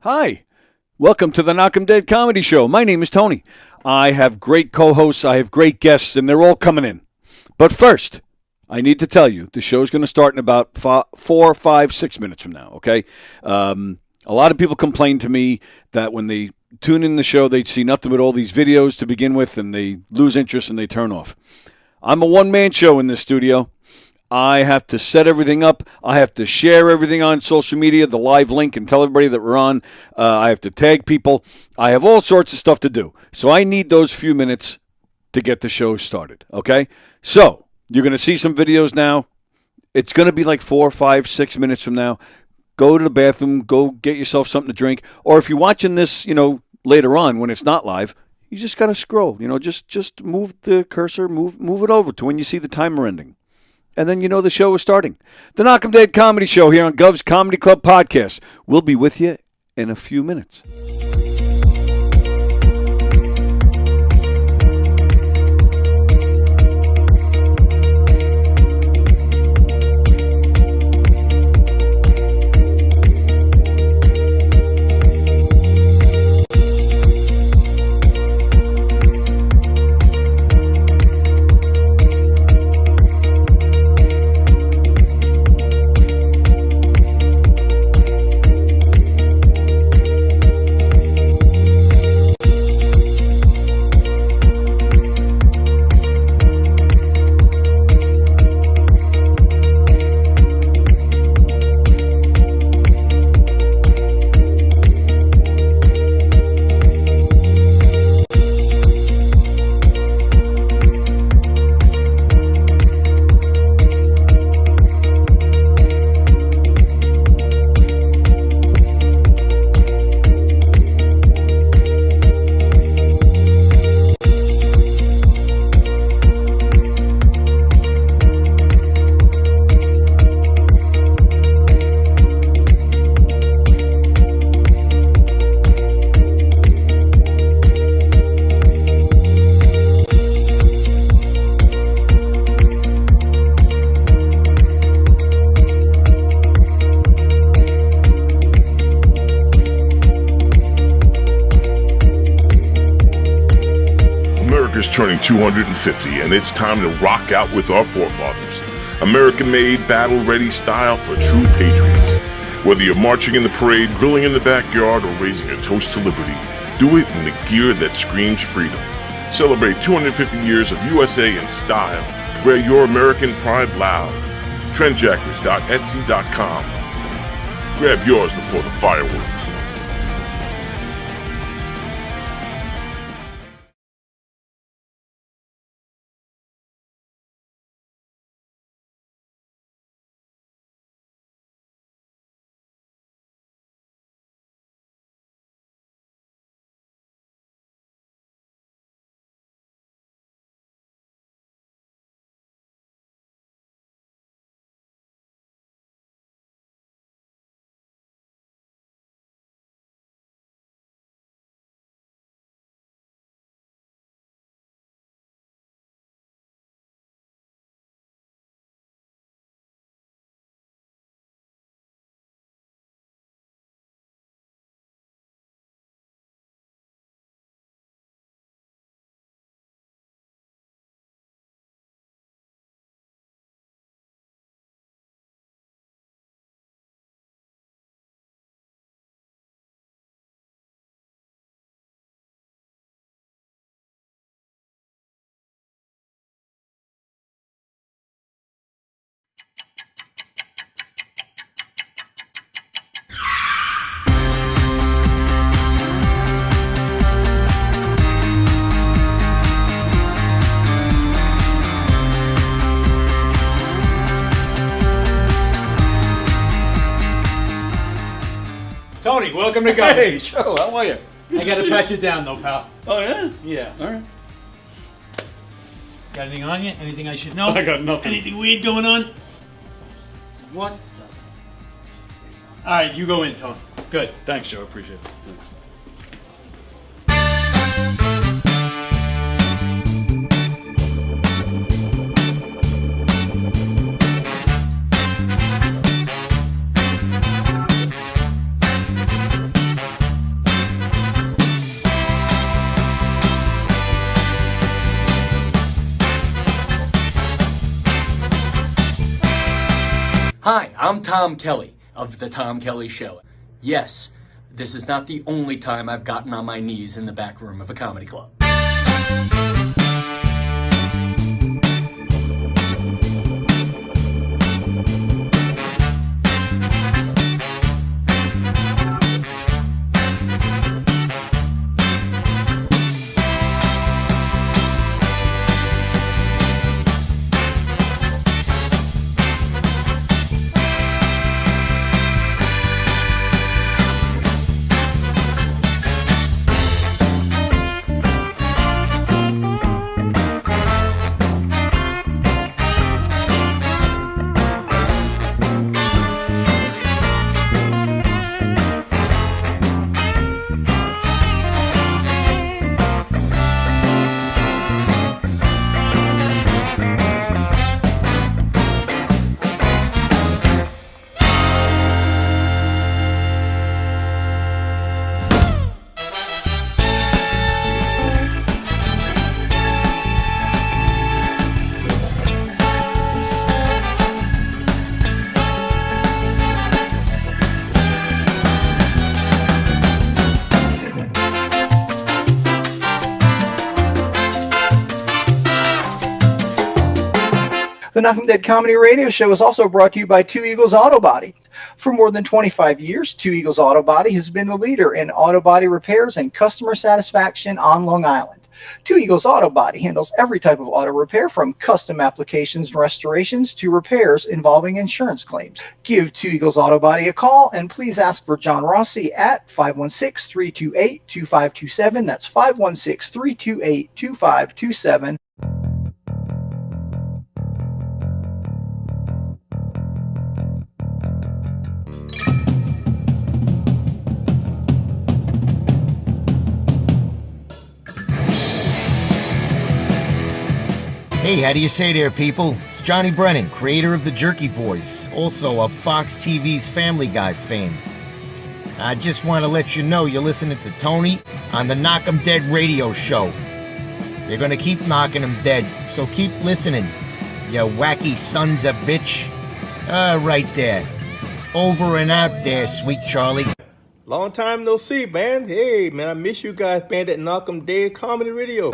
Hi, welcome to the Knock 'em Dead Comedy Show. My name is Tony. I have great co-hosts, I have great guests, and they're all coming in. But first, I need to tell you, the show's going to start in about 4, 5, 6 minutes from now, okay? A lot of people complain to me that when they tune in the show, they see nothing but all these videos to begin with, and they lose interest and they turn off. I'm a one-man show in this studio. I have to set everything up. I have to share everything on social media, the live link, and tell everybody that we're on. I have to tag people. I have all sorts of stuff to do. So I need those few minutes to get the show started, okay? So you're going to see some videos now. It's going to be like 4, 5, 6 minutes from now. Go to the bathroom. Go get yourself something to drink. Or if you're watching this, later on when it's not live, you just got to scroll. Just move the cursor, move it over to when you see the timer ending. And then the show is starting. The Knock 'em Dead Comedy Show here on Gov's Comedy Club Podcast. We'll be with you in a few minutes. Turning 250, and it's time to rock out with our forefathers. American-made, battle-ready style for true patriots. Whether you're marching in the parade, grilling in the backyard, or raising a toast to liberty, do it in the gear that screams freedom. Celebrate 250 years of USA in style. Wear your American pride loud. Trendjackers.etsy.com. Grab yours before the fireworks. Tony, welcome to Go. Hey, Joe, how are you? I gotta pat you down though, pal. Oh, yeah? Yeah. All right. Got anything on you? Anything I should know? I got nothing. Anything weird going on? What? Alright, you go in, Tony. Good. Thanks, Joe. I appreciate it. Thanks. Hi, I'm Tom Kelly of The Tom Kelly Show. Yes, this is not the only time I've gotten on my knees in the back room of a comedy club. The Knock 'em Dead Comedy Radio Show is also brought to you by Two Eagles Auto Body. For more than 25 years, Two Eagles Auto Body has been the leader in auto body repairs and customer satisfaction on Long Island. Two Eagles Auto Body handles every type of auto repair, from custom applications and restorations to repairs involving insurance claims. Give Two Eagles Auto Body a call and please ask for John Rossi at 516-328-2527. That's 516-328-2527. Hey, how do you say there, people? It's Johnny Brennan, creator of the Jerky Boys, also of Fox TV's Family Guy fame. I just want to let you know you're listening to Tony on the Knock 'em Dead radio show. They're gonna keep knocking 'em dead, so keep listening, you wacky sons of bitch. Right there. Over and out there, sweet Charlie. Long time no see, man. Hey, man, I miss you guys, man, at Knock 'em Dead Comedy Radio.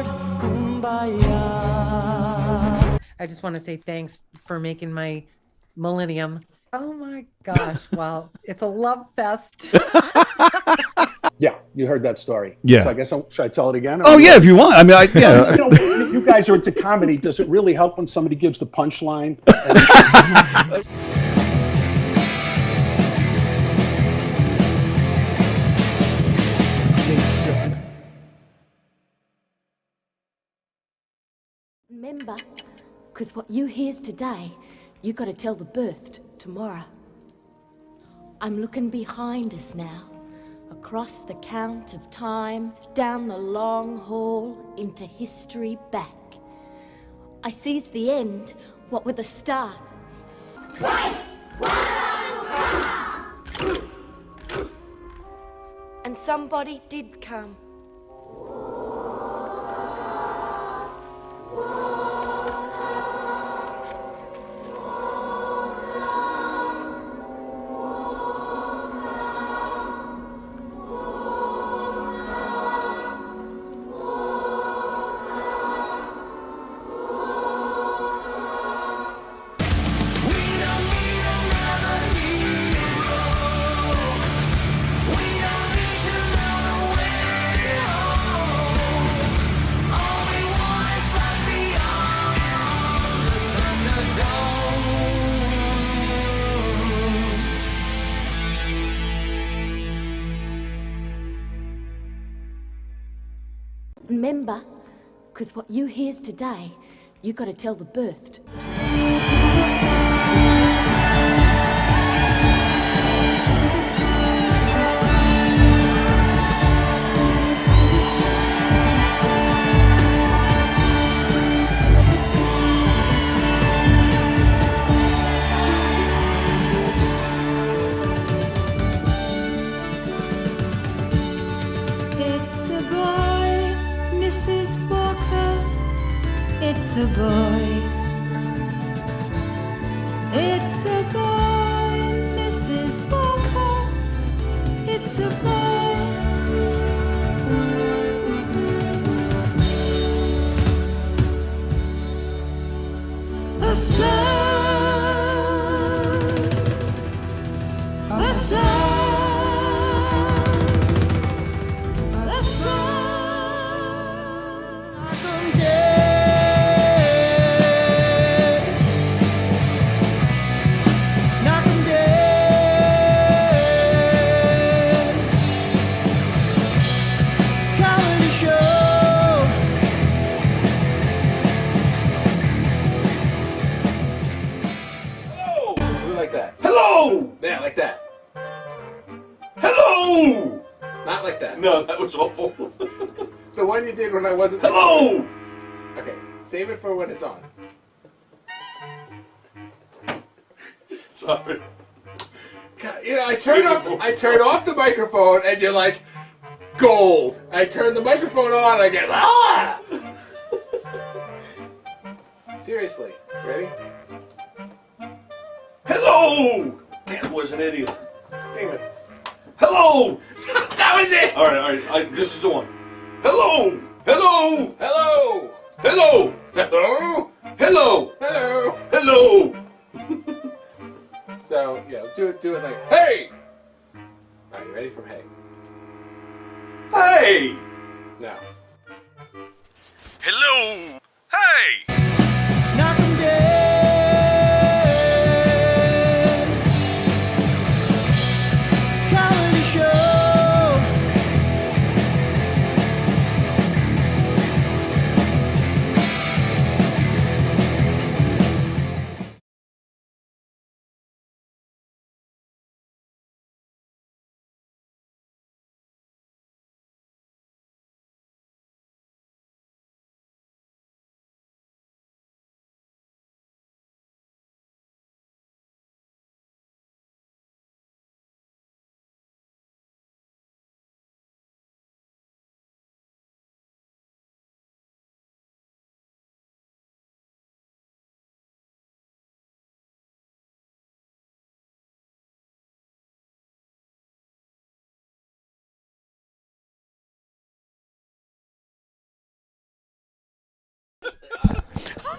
I just want to say thanks for making my millennium. Oh my gosh. Well, it's a love fest. Yeah, you heard that story. Yeah. So I guess should I tell it again? Oh, yeah, if you want. I mean, yeah. You know, you guys are into comedy. Does it really help when somebody gives the punchline? Remember, because what you hears today, you got to tell the birthed tomorrow. I'm looking behind us now, across the count of time, down the long hall, into history back. I sees the end, what with the start. Right! And somebody did come. Remember, because what you hears today, you got to tell the birthed. It's a boy, Mrs. Walker. It's a boy. It's a boy. Like that. Hello! Yeah, like that. Hello! Not like that. No, that was awful. The one you did when I wasn't. Hello! Okay, save it for when it's on. Sorry. God, you know, I turn off the microphone, and you're like, gold. I turn the microphone on, I get ah. Seriously, ready? Hello! That wasn't it either. Damn it. Hello! That was it! Alright, this is the one. Hello! Hello! Hello! Hello! Hello! Hello! Hello! Hello! So, yeah, do it like, hey! Alright, you ready for hey? Hey! Now. Hello! Hey! Knock 'em dead. Comedy show.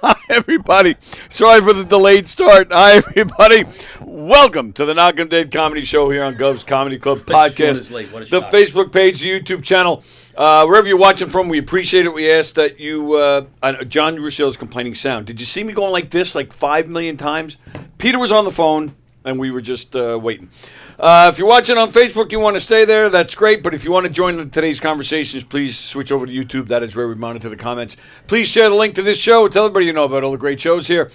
Hi, everybody. Sorry for the delayed start. Hi, everybody. Welcome to the Knock 'em Dead Comedy Show here on Gov's Comedy Club Podcast. The Facebook page, the YouTube channel. Wherever you're watching from, we appreciate it. We ask that you... John Russo is complaining sound. Did you see me going like this like 5 million times? Peter was on the phone, and we were just waiting. If you're watching on Facebook, you want to stay there, that's great. But if you want to join today's conversations, please switch over to YouTube. That is where we monitor the comments. Please share the link to this show. Tell everybody you know about all the great shows here.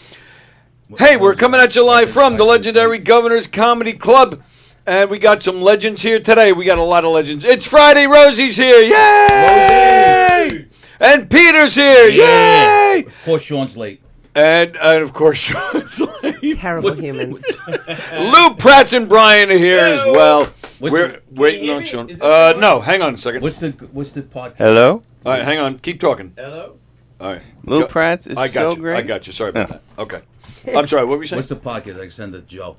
Hey, we're coming at you live from the legendary Governor's Comedy Club. And we got some legends here today. We got a lot of legends. It's Friday. Rosie's here. Yay! Rosie. And Peter's here. Yay! Of course, Sean's late. And of course, Sean's late. Terrible humans. Lou, Prats, and Brian are here as well. We're waiting on Sean. No, hang on a second. What's the podcast? Hello? All right, hang on. Keep talking. Hello? All right. Lou Prats is I got so you. great. I got you. Sorry about that. Okay. I'm sorry. What were you saying? What's the podcast? I can send it to Joe.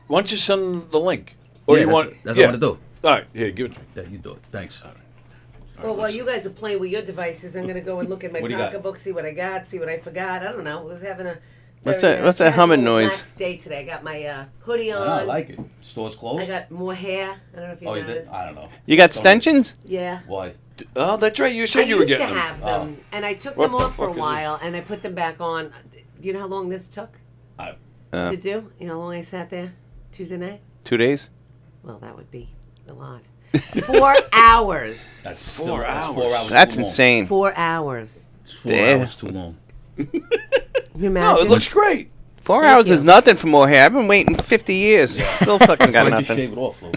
Why don't you send the link? Or Yeah, you want? that's what I want to do. All right. Here, give it to me. Yeah, you do it. Thanks. Well, while you guys are playing with your devices, I'm gonna go and look at my What do you got? pocketbook, see what I got, see what I forgot. I don't know. I was having a What's very, that- what's that humming casual, noise? relaxed day today. I got my hoodie on. I like it. Store's closed? I got more hair. I don't know if you Oh, you noticed. did? I don't know. You got stensions? Yeah. Why? Oh, that's right. You said I you were used getting to them. have them, and I took What them the off for a fuck is while, and I put them back on. Do you know how long this took to do? You know how long I sat there Tuesday night? 2 days? Well, that would be a lot. 4 hours. That's 4 hours. 4 hours. That's too long. insane. 4 hours. It's 4 Damn. hours too long. Can you No, imagine? it looks great. 4 Thank hours you. is nothing for more hair. I've been waiting 50 years. Still fucking got Why'd you shave nothing. it off, Lou?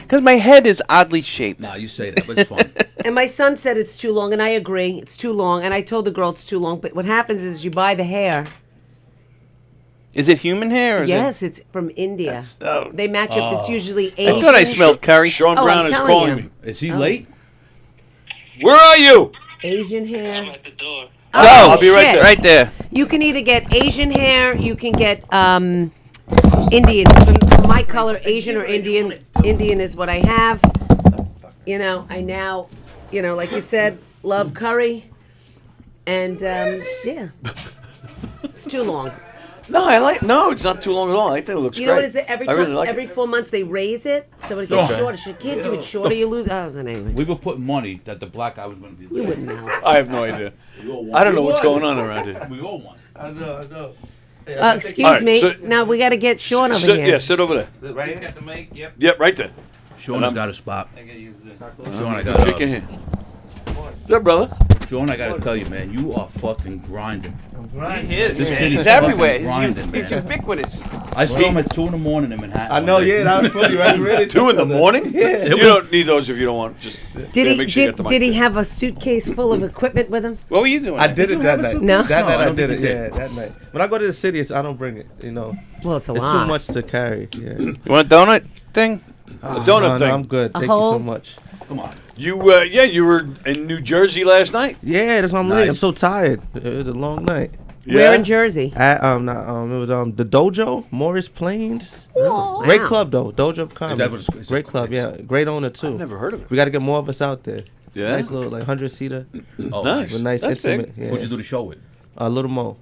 Because my head is oddly shaped. Nah, you say that, but it's fun. And my son said it's too long, and I agree. It's too long. And I told the girl it's too long. But what happens is you buy the hair. Is it human hair? Or is Yes, it's from India. oh. They match up. It's usually it, Asian. I thought I smelled curry. Sean Oh, Brown I'm is telling calling you. me. Is he late? Where are you? Asian hair. I'm at the door. Oh, I'll be right shit. there. Right there. You can either get Asian hair, you can get Indian. For my color, Asian or Indian. Indian is what I have. You know, I now, you know, like you said, love curry. And, yeah. It's too long. No, it's not too long at all. I think it looks You great. know what is it? Every I time, really like every it. 4 months they raise it, so it gets Okay. shorter. You can't do it shorter. You lose. Oh, but anyway. We were putting money that the black guy was going to be. You wouldn't know. I have no idea. I don't know what's going on around here. We all won. I know. Excuse All right, me. so- Now we got to get Sean over here. Yeah, sit over there. Right here? Got the mic? Yep. Yep, right there. Sean's got a spot. I gotta use this. Sean, I got Shake your hand. What's up, brother? Sean, I got to tell you, man, you are fucking grinding. He is. This man. kid is He's fucking everywhere. grinding, He's man. ubiquitous. I saw him at 2 in the morning in Manhattan. I know, one day. yeah, that was funny, right? Really 2 in the morning? Yeah. You don't need those if you don't want. Just Did yeah, he make sure you get the mic did he there. have a suitcase full of equipment with him? What were you doing? I did it that night. No? That No, night I I don't did think it. you Yeah, did. that night. When I go to the city, I don't bring it. You know, Well, it's a it's lot. too much to carry. Yeah. You want a donut thing? A donut no, thing. No, I'm good. A Thank you so whole- much. Come on. You were in New Jersey last night. Yeah, that's why I'm late. I'm Nice. so tired. It was a long night. Where in Jersey? At it was the Dojo, Morris Plains. Oh, Great wow. club though, Dojo of Comedy. that what it's- Great club, yeah. Great owner too. I've never heard of it. We got to get more of us out there. Yeah? Nice little like 100-seater. Oh, Nice. With nice That's intimate. big. Yeah. What'd you do the show with? Little Mo.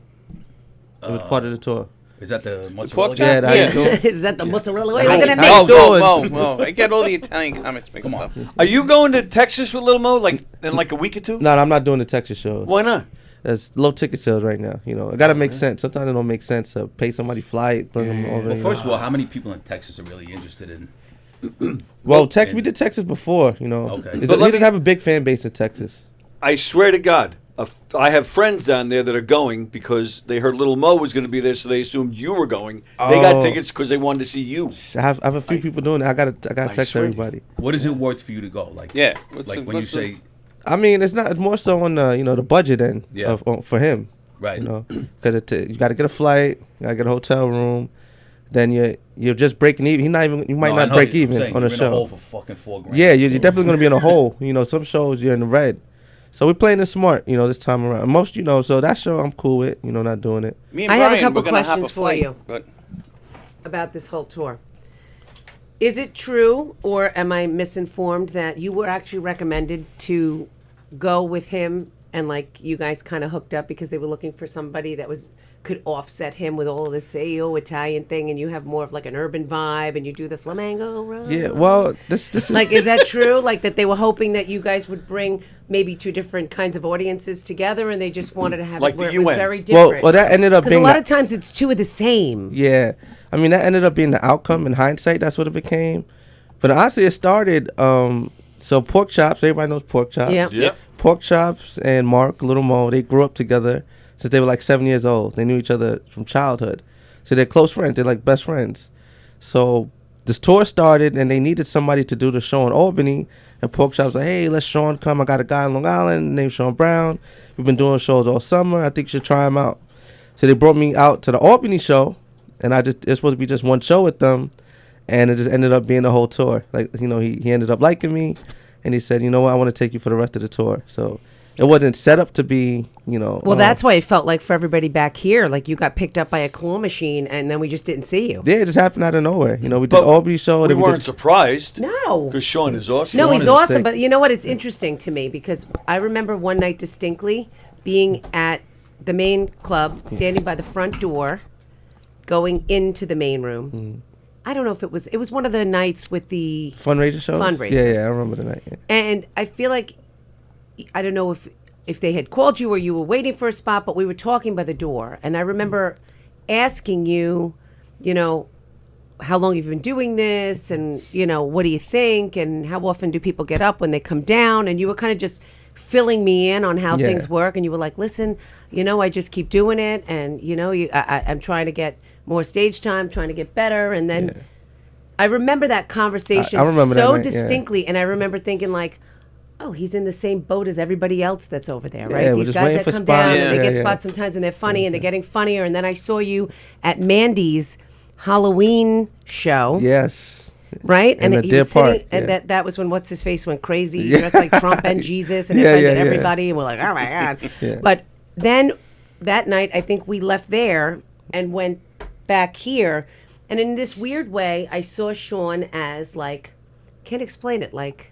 It was part of the tour. Is that the mozzarella? pork guy? Yeah, how you doing? Is that the mozzarella? Wait, How we're you gonna doing? make. Whoa. I get all the Italian comments mixed up. Are you going to Texas with Lil Mo like in like a week or two? No, I'm not doing the Texas shows. Why not? There's low ticket sales right now. You know, it got to make sense. Sometimes it don't make sense to pay somebody flight, bring them over. Well, you first know. of all, how many people in Texas are really interested in? Well, Texas, we did Texas before. You know, Okay. He But let doesn't me- have a big fan base in Texas. I swear to God, I have friends down there that are going because they heard Little Mo was going to be there, so they assumed you were going. They got Oh. tickets because they wanted to see you. I have a few people doing it. I got to text swear to everybody. What is it worth for you to go? Like, Yeah. like when you say, I mean, it's not. It's more so on the the budget end. Yeah. For him. right? You know, because you got to get a flight, you got to get a hotel room. Then you're just breaking even. You might No, I not know break you- I'm even saying on a you're in a show. hole for fucking $4,000. Yeah, you're definitely gonna be in a hole. You know, some shows you're in the red. So we're playing it smart, this time around. Most, so that show I'm cool with, not doing it. Me and I have a Brian, couple we're gonna hop a questions for flight, you. But About this whole tour. Is it true, or am I misinformed, that you were actually recommended to go with him and like you guys kind of hooked up because they were looking for somebody that could offset him with all of this Italian thing, and you have more of like an urban vibe, and you do the flamenco? Right? Yeah, well, this is Like, is that true? Like that they were hoping that you guys would bring maybe two different kinds of audiences together, and they just wanted to have Like it where the it was UN. very different. Well, that ended up Because a being lot the- of times it's two of the same. Yeah, I mean that ended up being the outcome. In hindsight, that's what it became. But honestly, it started. So Pork Chops, everybody knows Pork Chops. Yeah. Yep. Pork Chops and Mark Little Mo, they grew up together since they were like 7 years old. They knew each other from childhood, so they're close friends. They're like best friends. So this tour started, and they needed somebody to do the show in Albany. And Pork Chops like, hey, let Sean come. I got a guy in Long Island named Sean Brown. We've been doing shows all summer. I think you should try him out. So they brought me out to the Albany show, and it's supposed to be just one show with them, and it just ended up being a whole tour. Like, he ended up liking me, and he said, you know what, I want to take you for the rest of the tour. So it wasn't set up to be, Well, that's why it felt like for everybody back here, like you got picked up by a claw machine, and then we just didn't see you. Yeah, it just happened out of nowhere. We did But Albany show. We then weren't did- surprised. No. Because Sean is awesome. No, Sean he's is awesome, sick. but you know what? It's interesting to me because I remember one night distinctly being at the main club, standing by the front door, going into the main room. I don't know if it was one of the nights with the Fundraiser shows? fundraisers. Yeah, I remember the night. Yeah. And I feel like, I don't know if they had called you or you were waiting for a spot, but we were talking by the door. And I remember asking you, how long you've been doing this, and, what do you think, and how often do people get up when they come down? And you were kind of just filling me in on how Yeah. things work. And you were like, listen, I just keep doing it. And, I'm trying to get more stage time, trying to get better. And then I remember that conversation I remember that so night, yeah. distinctly. And I remember thinking like, oh, he's in the same boat as everybody else that's over there, Yeah, right? we're These just guys waiting that for come spots. down Yeah, and they get yeah. spots sometimes and they're funny and they're getting funnier. And then I saw you at Mandy's Halloween show. Yes. Right? In the he Deer was sitting, Park, and yeah. that was when What's His Face went crazy. He Yeah. dressed like Trump and Jesus and Yeah, offended yeah. everybody. And we're like, oh my God. Yeah. But then that night, I think we left there and went back here. And in this weird way, I saw Sean as like, can't explain it, like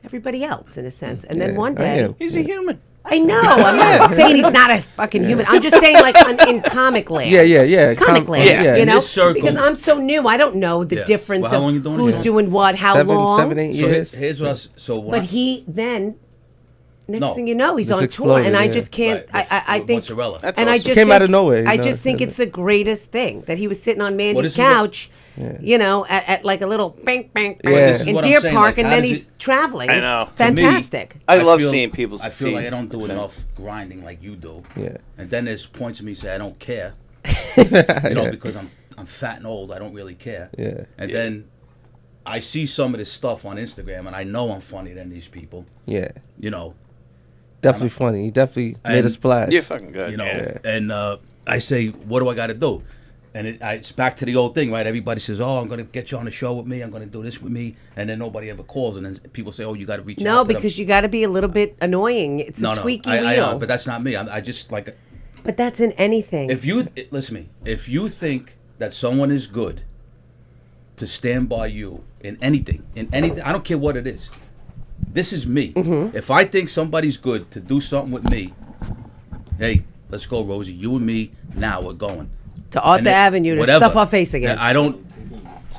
everybody else in a sense. And then Yeah, one I day, am. he's a human. I know. I'm not saying he's not a fucking human. I'm just saying, like, in comic land. Yeah. Comic land, yeah. you In know? this circle- Because I'm so new. I don't know the Yeah. difference Well, how long you of doing who's it? doing what, how long. 7, 8 So years. here's what what But he then, next No. thing you know, he's Just on tour. exploded, And I yeah. just can't, Right, I think. mozzarella. That's And I awesome. just Came think, out of nowhere, you I know, just think it's- it's the greatest thing that he was sitting on Mandy's is it what- couch, you know, at like a little bang, bang, bang Yeah. This is in what I'm Deer saying, Park, like, and how then does he's it- traveling. I It's know. To me, fantastic. I love feel- seeing people I feel succeed. like I don't do enough grinding like you do. Yeah. And then there's points of me say I don't care. Because I'm fat and old, I don't really care. Yeah. And then I see some of this stuff on Instagram, and I know I'm funnier than these people. Yeah. You know. Definitely funny. He definitely made a And- splash. You're fucking good. You know. yeah. And I say, what do I got to do? And it's back to the old thing, right? Everybody says, "Oh, I'm going to get you on the show with me. I'm going to do this with me," and then nobody ever calls. And then people say, "Oh, you got to reach out." No, to them." because you got to be a little bit annoying. It's a squeaky I wheel. know, but that's not me. I just like. But that's in anything. If you listen to me, if you think that someone is good to stand by you in anything, I don't care what it is. This is me. Mm-hmm. If I think somebody's good to do something with me, hey, let's go, Rosie. You and me. Now we're going to Arthur Avenue to whatever. stuff our face again. I don't.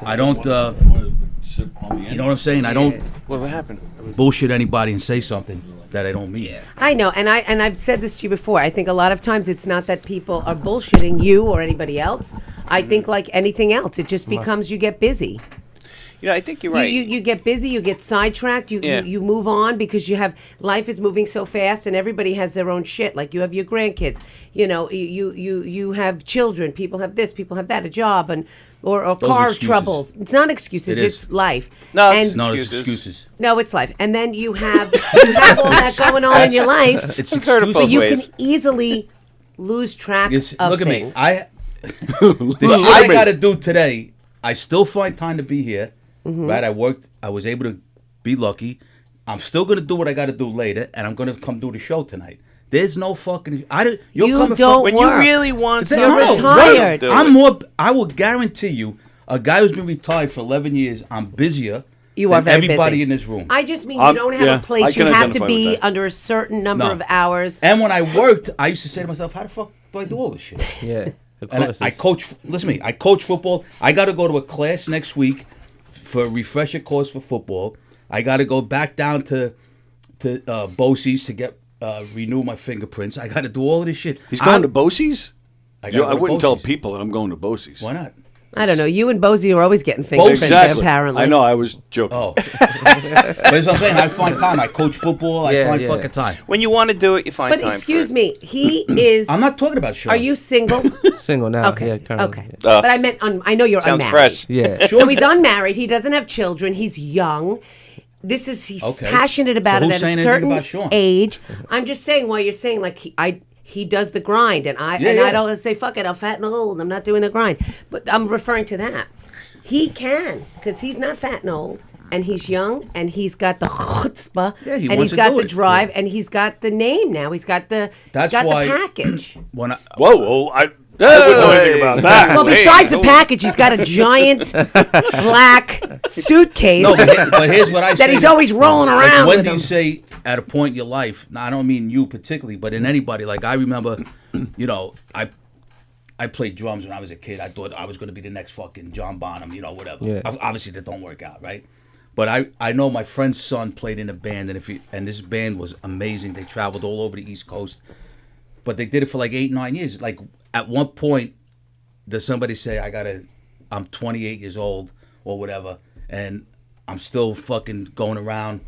You know what I'm saying? I don't What happened? bullshit anybody and say something that I don't mean. I know, and I've said this to you before. I think a lot of times it's not that people are bullshitting you or anybody else. I think like anything else, it just becomes you get busy. You know, I think you're right. You get busy, you get sidetracked, you move on because you have life is moving so fast, and everybody has their own shit. Like you have your grandkids, you know, you have children, people have this, people have that, a job, and or Those are car excuses. troubles. It's not excuses, It is. it's life. No, and it's No, it's excuses. no, it's life. And then you have all that going on in your life. It's I've heard it excuses. So both you ways. can easily lose track It's- of look at things. me. The shit I got to do today, I still find time to be here. Mm-hmm. Right? I worked. I was able to be lucky. I'm still gonna do what I got to do later, and I'm gonna come do the show tonight. There's no fucking. You're You coming don't When work. you really want You're something, retired. do I'm it. more. I will guarantee you, a guy who's been retired for 11 years, I'm busier. You are than very everybody busy. in this room. I just mean I'm- you don't have yeah, a place. I You can have to identify with be that. under a certain number No. of hours. And when I worked, I used to say to myself, "How the fuck do I do all this shit?" Yeah. Of And course. I coach. Listen to me. I coach football. I got to go to a class next week for a refresher course for football. I got to go back down to Bosie's to get renew my fingerprints. I got to do all of this shit. He's going to Bosie's? I gotta go to wouldn't tell Bosie's. people that I'm going to Bosie's. Why not? I don't know. You and Bosie are always getting fingerprints. Exactly. Apparently, I know. I was joking. Oh, but that's what I'm saying. I find time. I coach football. I find fucking time. when you want to do it, you find But time. excuse for it. me, he is. I'm not talking about Sean. Are you single? Single now. Okay. Yeah, currently. Okay. Yeah. But I meant. I know you're Sounds unmarried. fresh. Yeah. So he's unmarried. He doesn't have children. He's young. He's Okay. passionate about So it who's at a saying anything certain about Sean? age. I'm just saying while you're saying like he does the grind, and I Yeah. don't say fuck it. I'm fat and old. I'm not doing the grind. But I'm referring to that. He can because he's not fat and old, and he's young, and he's got the chutzpah, Yeah, he and wants he's to got do the it. drive, and he's got the name now. He's got the That's he's got why- the package. When I, Whoa, I wouldn't know anything about that. Well, besides the package, he's got a giant black suitcase no, but here's what I say. that he's always rolling Like, around when with do you him. say at a point in your life? Now, I don't mean you particularly, but in anybody. Like I remember, you know, I played drums when I was a kid. I thought I was going to be the next fucking John Bonham, you know, whatever. Yeah. Obviously, that don't work out, right? But I know my friend's son played in a band, and this band was amazing. They traveled all over the East Coast, but they did it for like 8, 9 years. Like at one point, does somebody say I'm 28 years old or whatever, and I'm still fucking going around,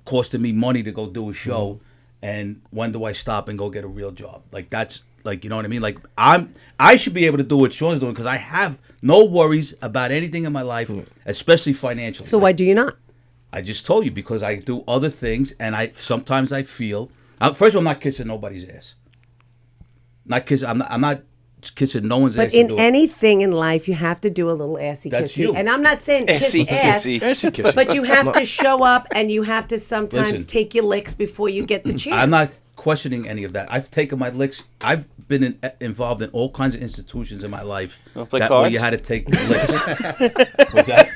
costing me money to go do a show, and when do I stop and go get a real job? Like that's like, you know what I mean? Like I should be able to do what Sean's doing because I have no worries about anything in my life, especially financially. So why do you not? I just told you because I do other things, and sometimes I feel. First of all, I'm not kissing nobody's ass. Not kissing. I'm not kissing no one's ass. But to in do it. anything in life, you have to do a little assy That's kissy. you. And I'm not saying kiss Assy ass, kissy. Assy kissy. but you have to show up, and you have to sometimes Listen. take your licks before you get the chance. I'm not questioning any of that. I've taken my licks. I've been involved in all kinds of institutions in my life Wanna play where cards? you had to take licks. What's that?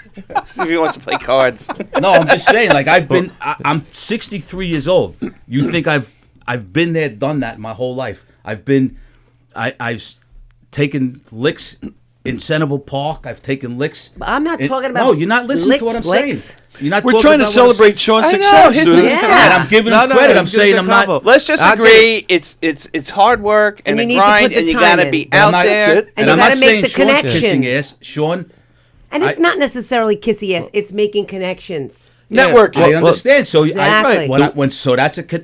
See if he wants to play cards. No, I'm just saying. Like I'm 63 years old. You think I've I've been there, done that my whole life. I've taken licks in Centerville Park. I've taken licks. But I'm not talking about. No, you're not listening to what I'm saying. You're not. We're trying to celebrate Sean's success, dude. And I'm giving him credit. I'm saying I'm not. Let's just agree. It's hard work and a grind, and you gotta be out there. And you gotta make the connections. Sean. And it's not necessarily kissy ass. It's making connections. Networking. I understand. So Exactly.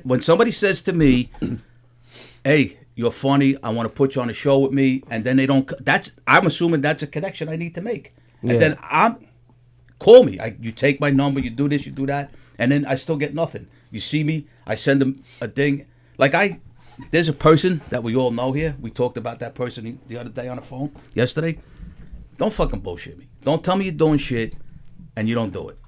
when somebody says to me, "Hey, you're funny. I want to put you on a show with me," and then they don't. I'm assuming that's a connection I need to make. Yeah. And then call me. You take my number. You do this. You do that. And then I still get nothing. You see me. I send them a thing. There's a person that we all know here. We talked about that person the other day on the phone yesterday. Don't fucking bullshit me. Don't tell me you're doing shit and you don't do it.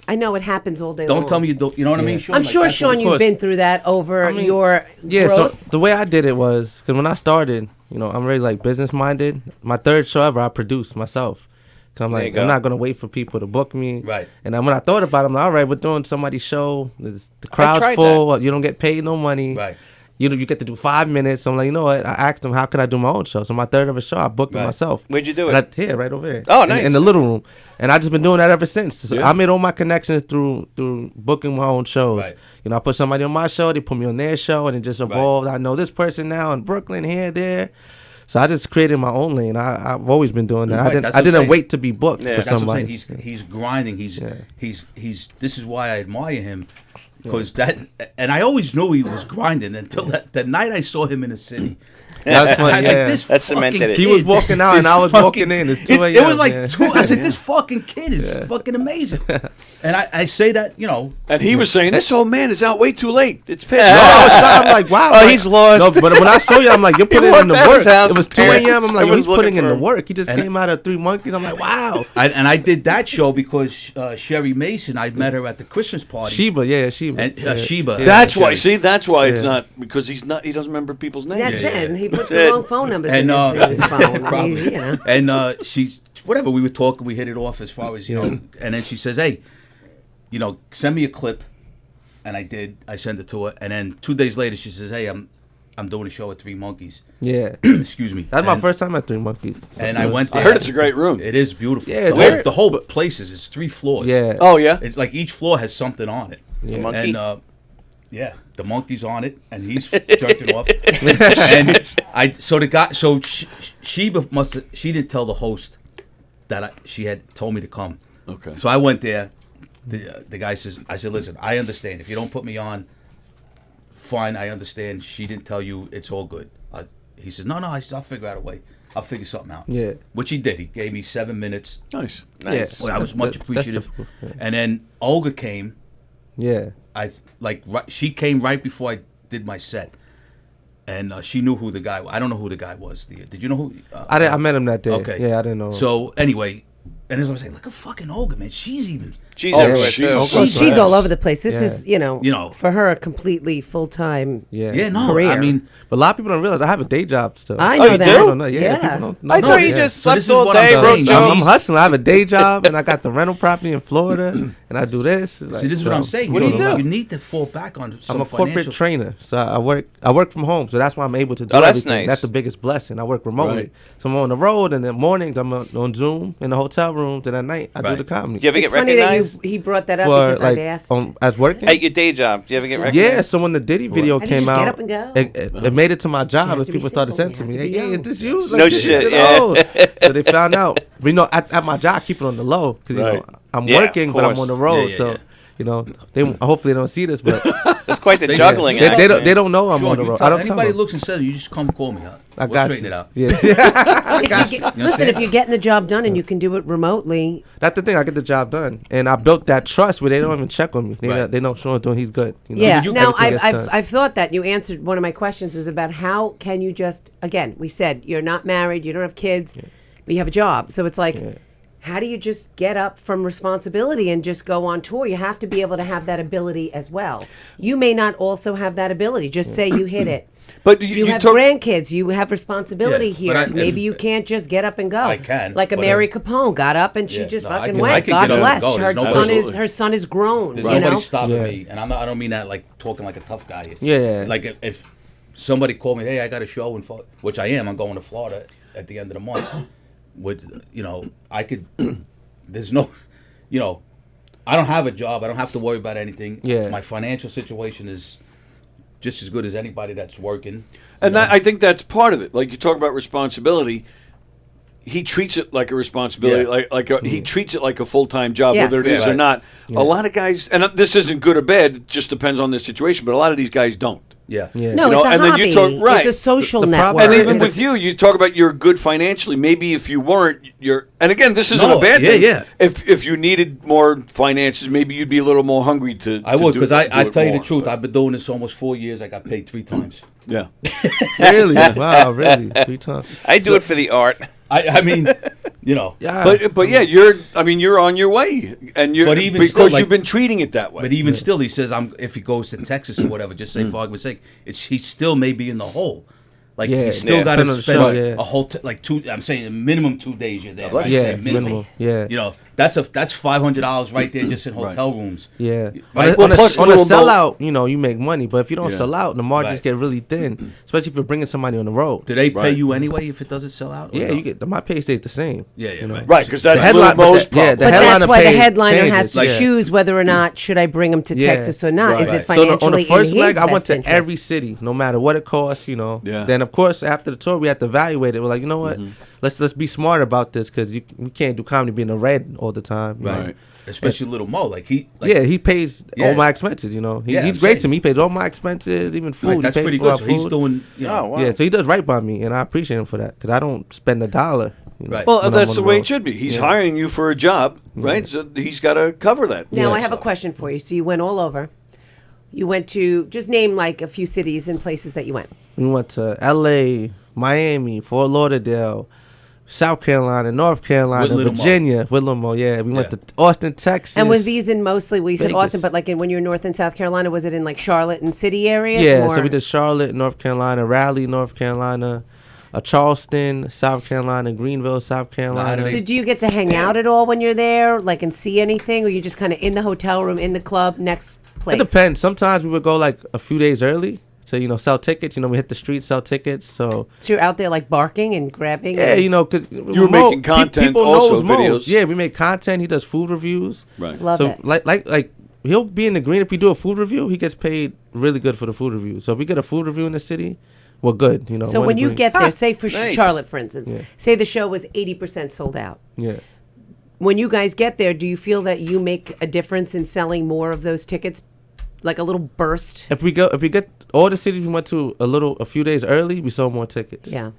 I know it happens all day long. Don't tell me you don't. You know what I mean, Sean? I'm sure, Sean, you've been through that over your growth. So the way I did it was, because when I started, I'm really business minded. My third show ever, I produced myself. Cause I'm I'm not gonna wait for people to book me. Right. And then when I thought about it, I'm like, all right, we're doing somebody's show. The crowd's full. You don't get paid no money. Right. You get to do 5 minutes. I'm like, you know what? I asked them, how could I do my own show? So my third ever show, I booked it myself. Where'd you do it? Here, right over here. Oh, nice. In the little room. And I just been doing that ever since. So Yeah. I made all my connections through booking my own shows. Right. I put somebody on my show, they put me on their show, and it just evolved. I know this person now in Brooklyn, here, there. So I just created my own lane. I've always been doing that. Right, I didn't wait to be booked for That's what I'm somebody. saying. He's grinding. He's This is why I admire him. Because and I always knew he was grinding until the night I saw him in the city. That's funny, That cemented it. He was walking out and I was walking in. It's 2 a.m. It was like 2. I said, this fucking kid is fucking amazing. And I say that, And he was saying, this old man is out way too late. It's pissed. I'm like, wow. Oh, he's lost. No, but when I saw you, I'm like, you're putting in the work. house. It was 2 a.m. I'm like, Everyone's he's putting looking in for the him. work. He just came out of Three Monkeys. I'm like, wow. And I did that show because Sherry Mason, I met her at the Christmas party. Sheba, Sheba. And Sheba. That's why. See, that's why it's not, because he doesn't remember people's names. That's it. And he puts the wrong phone numbers in his phone. Probably. And she's, whatever, we were talking, we hit it off as far as, and then she says, hey, send me a clip. And I did. I sent it to her. And then 2 days later, she says, hey, I'm doing a show at Three Monkeys. Yeah. Excuse me. That's my first time at Three Monkeys. And I went there. I heard it's a great room. It is beautiful. Yeah, the whole place is 3 floors. Yeah. Oh, yeah? It's like each floor has something on it. The monkey. And the monkey's on it, and he's jerking off. And Sheba she didn't tell the host that she had told me to come. Okay. So I went there. The guy says, I said, listen, I understand. If you don't put me on, fine, I understand. She didn't tell you, it's all good. He said, no, I'll figure out a way. I'll figure something out. Yeah. Which he did. He gave me 7 minutes. Nice. Yeah. Well, I was much appreciative. typical, yeah. And then Olga came. Yeah. She came right before I did my set, and she knew who the guy was. I don't know who the guy was. Did you know who? I met him that day. Okay. Yeah, I didn't know. So anyway, and as I was saying, look at fucking Olga, man. She's She's all over the place. This is, know, for her a completely full-time career. I mean, but a lot of people don't realize I have a day job still. I know that. I don't know. Yeah. People don't know. I thought you just slept all day, wrote jokes. I'm hustling. I have a day job, and I got the rental property in Florida, and I do this. See, this is what I'm saying. What do you do? You need to fall back on some I'm a corporate financial trainer, so I work from home, so that's why I'm able to do that's everything. nice. That's the biggest blessing. I work remotely, Right. so I'm on the road, and in the mornings I'm on Zoom in the hotel rooms, and at night I do the comedy. Do you ever It's get funny recognized? that he brought that up For, because I've asked. as working At your day job, do you ever get recognized? Yeah, so when the Diddy video And you came just out, get up and go? it made it to my job, and to be people started simple. saying to You me, have to "Hey, be is this you?" No shit, yeah. So they found out. But, at my job, I keep it on the low because Right. I'm Yeah, working, of but I'm course. on the road. Yeah, so yeah. they hopefully they don't see this, but It's quite the They- juggling they, act, they don't man. they don't know I'm Sean, on the you road. tell- I don't tell anybody them. looks and says, you just come call me. I We'll got straighten you. it out. Yeah. Listen, if you're getting the job done and you can do it remotely, That's the thing. I get the job done, and I built that trust where they don't even check on me. Right. They know Sean's doing. He's good. yeah. Now Everything gets I've done. I've thought that you answered one of my questions was about how can you just we said you're not married, you don't have kids, but you have a job. So it's like, how do you just get up from responsibility and just go on tour? You have to be able to have that ability as well. You may not also have that ability. Just say you hit it. But you have grandkids. You have responsibility Yeah, but here. Maybe you can't just get up and go. I can, Like a but Mary Capone got up and she Yeah, just no, I fucking can- I went. can God get up and bless. go. Her There's son nobody- is her son is grown. There's you nobody know? stopping me, and I don't mean that like talking like a tough guy. Yeah. Like if somebody called me, hey, I got a show in Florida, which I am. I'm going to Florida at the end of the month. I could. There's no, I don't have a job. I don't have to worry about anything. Yeah. My financial situation is just as good as anybody that's working. And I think that's part of it. Like you talk about responsibility, he treats it like a responsibility, Yeah. he treats it like a full-time job, Yes. whether it is or Right. not. Yeah. A lot of guys, and this isn't good or bad, it just depends on the situation, but a lot of these guys don't. Yeah. Yeah. No, You it's know, a and then hobby. you talk- right. It's a social The network. problem- And even and with you talk about you're good financially. Maybe if you weren't, and again, this isn't No, a bad yeah, thing. yeah. If you needed more finances, maybe you'd be a little more hungry to. I would, because I do it tell you more. the truth. I've been doing this almost 4 years. I got paid 3 times. Yeah. Really? Wow, really? 3 times. I do it for the art. I mean, Yeah. But yeah, you're on your way, and you're But even because still, like- you've been treating it that way. But even still, he says, if he goes to Texas or whatever, just say for argument's sake, he still may be in the hole. Like Yeah, you still yeah. got Depending on to the spend show, yeah. a whole like 2. I'm saying a minimum 2 days you're there. Right? Yeah, Say it's minimal. Yeah. That's $500 right there just in hotel rooms. Yeah. Right? On a plus on a little sellout, you make money. But if you don't Yeah. sell out, the margins Right. get really thin, especially if you're bringing somebody on the road. Do they pay Right. you anyway if it doesn't sell out? or Yeah, no? you get my pay stays the same. Yeah, yeah, right, because that's The headline- Lil Mo's but the- yeah, problem. the But headliner that's why the pay headliner changes, has to yeah. choose whether or not should I bring him to Yeah. Texas or not. Right, Is it right. So financially on the first in leg, his I went best to interest? every city, no matter what it costs. Yeah. Then of course after the tour, we had to evaluate it. We're like, you know what? Let's be smart about this because we can't do comedy being a red all the time. you know? Right. Especially Little Mo, he pays all my expenses. He's I'm great to saying. me. He pays all my expenses, even food. Right, that's he pays pretty for good. our So he's food. doing, Oh, wow. Yeah, so he does right by me, and I appreciate him for that because I don't spend a dollar. Right. Well, when I'm that's on the the way road. it should be. He's Yeah. hiring you for a job, right? So he's got to cover that. Now, Yeah. I have a question for you. So you went all over. You went to, just name like a few cities and places that you went. We went to L.A., Miami, Fort Lauderdale, South Carolina, North Carolina, With Little Mo. Virginia, with Little Mo. Yeah, we went Yeah. to Austin, Texas. And was these in mostly, well, you said Vegas. Austin, but like when you were North and South Carolina, was it in like Charlotte and city areas? Yeah, more? so we did Charlotte, North Carolina, Raleigh, North Carolina, Charleston, South Carolina, Greenville, South Carolina. So do you get to hang out at all when you're there, like and see anything, or you just kind of in the hotel room, in the club, next place? It depends. Sometimes we would go like a few days early to sell tickets. We hit the streets, sell tickets. So you're out there like barking and grabbing. yeah, and- because You were making content, people also knows Mo. videos. Yeah, we make content. He does food reviews. Right. Love so it. like he'll be in the green if we do a food review. He gets paid really good for the food review. So if we get a food review in the city, we're good. So when you get there, say for Nice. Charlotte, for instance, Yeah. say the show was 80% sold out. yeah. When you guys get there, do you feel that you make a difference in selling more of those tickets, like a little burst? If we get all the cities we went to a few days early, we sold more tickets. Yeah.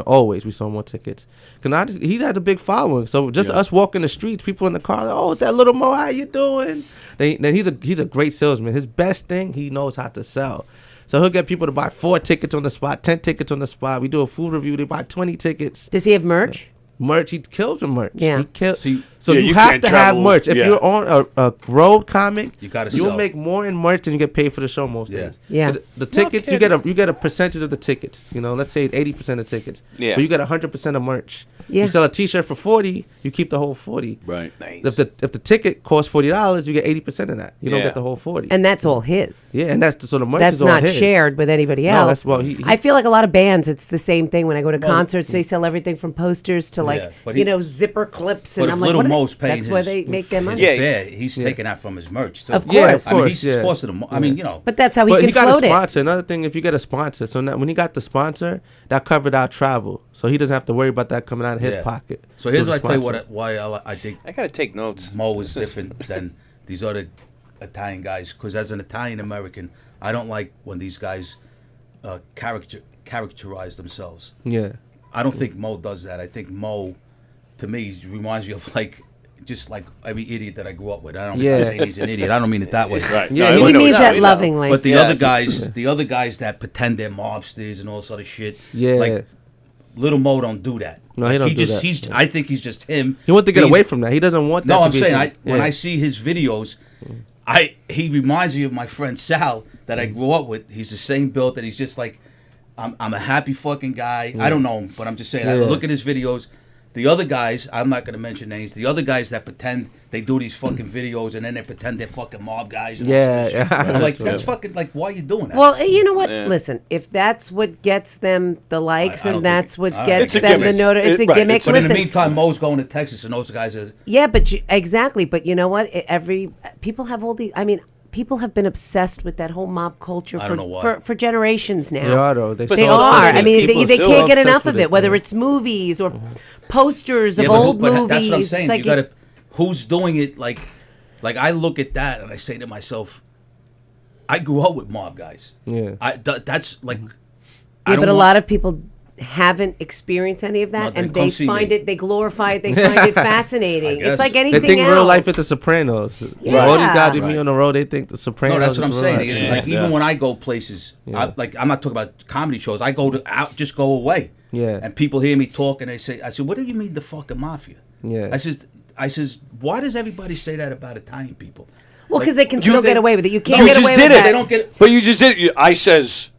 Always we sold more tickets. He has a big following, so just us walking the streets, people in the car, like, oh, that Little Mo, how you doing? Then he's a great salesman. His best thing, he knows how to sell. So he'll get people to buy 4 tickets on the spot, 10 tickets on the spot. We do a food review, they buy 20 tickets. Does he have merch? Merch, he kills with merch. Yeah. He kills. See, So yeah, you you have can't to have travel- merch. If yeah. you're on a road comic, You gotta you'll sell. make more in merch than you get paid for the show most Yeah. days. Yeah. The tickets, you get a percentage of the tickets. Let's say 80% of tickets. Yeah. But you get 100% of merch. Yeah. You sell a T-shirt for 40, you keep the whole 40. Right. If the ticket costs $40, you get 80% of that. You don't Yeah. get the whole 40. And that's all his. yeah, and that's so the merch That's is all not his. shared with anybody No, else. that's well. I feel like a lot of bands, it's the same thing. When I go to concerts, they sell everything from posters to like, but he- zipper clips, But and if I'm like, Little what are they- Mo's paying that's where his- they make their his money. Yeah. fare, he's taking that from his merch too. Of Yeah, course. of I mean, course, he's yeah. costing him. I mean, But that's how he But can he got float a it. sponsor. Another thing, if you get a sponsor, so now when he got the sponsor, that covered our travel, so he doesn't have to worry about that coming out of his Yeah. pocket. So here's through what the I tell you sponsor. why I think I gotta take notes. Mo is different than these other Italian guys. Because as an Italian American, I don't like when these guys characterize themselves. Yeah. I don't think Mo does that. I think Mo, to me, reminds me of just like every idiot that I grew up with. I don't say he's an idiot. I don't mean it that way. Right. Yeah, He we know means what that you mean. lovingly. But the Yes. other guys that pretend they're mobsters and all sort of shit. Yeah. Like Little Mo don't do that. No, he don't do just, that. He's. I think he's just him. He wants to get away from that. He doesn't want that. No, to I'm be a saying thing. when I see his videos, he reminds me of my friend Sal that I grew up with. He's the same build that he's just like, I'm a happy fucking guy. I don't know him, but I'm just saying. I look at his videos. The other guys, I'm not going to mention names. The other guys that pretend they do these fucking videos and then they pretend they're fucking mob guys. And I'm like, that's fucking like, why are you doing that? Well, you know what? Listen, if that's what gets them the likes and that's what gets them the notice, it's a gimmick. But Listen, in the meantime, Mo's going to Texas and those guys are. Yeah, but exactly. But you know what? People have all these. I mean, people have been obsessed with that whole mob culture I don't know why. for generations now. They are, though. They are. I mean, they can't get enough of it. Whether it's movies or posters of old movies. That's what I'm saying. It's like You gotta, who's doing it? Like I look at that and I say to myself, I grew up with mob guys. Yeah. That's like. Yeah, but a lot of people haven't experienced any of that, No, and they find it. They glorify it. They find it fascinating. It's like anything They think else. real life is The Sopranos. Yeah. All these guys with me on the road, they think The Sopranos. No, that's what I'm is real saying. life. Like even when I go places, I'm not talking about comedy shows. I go to just go away. Yeah. And people hear me talk and they say, I said, what do you mean the fucking mafia? Yeah. I says, why does everybody say that about Italian people? Well, because they can still get away with it. You can't You get just away did with it. that. They don't get it. But you just did it. I says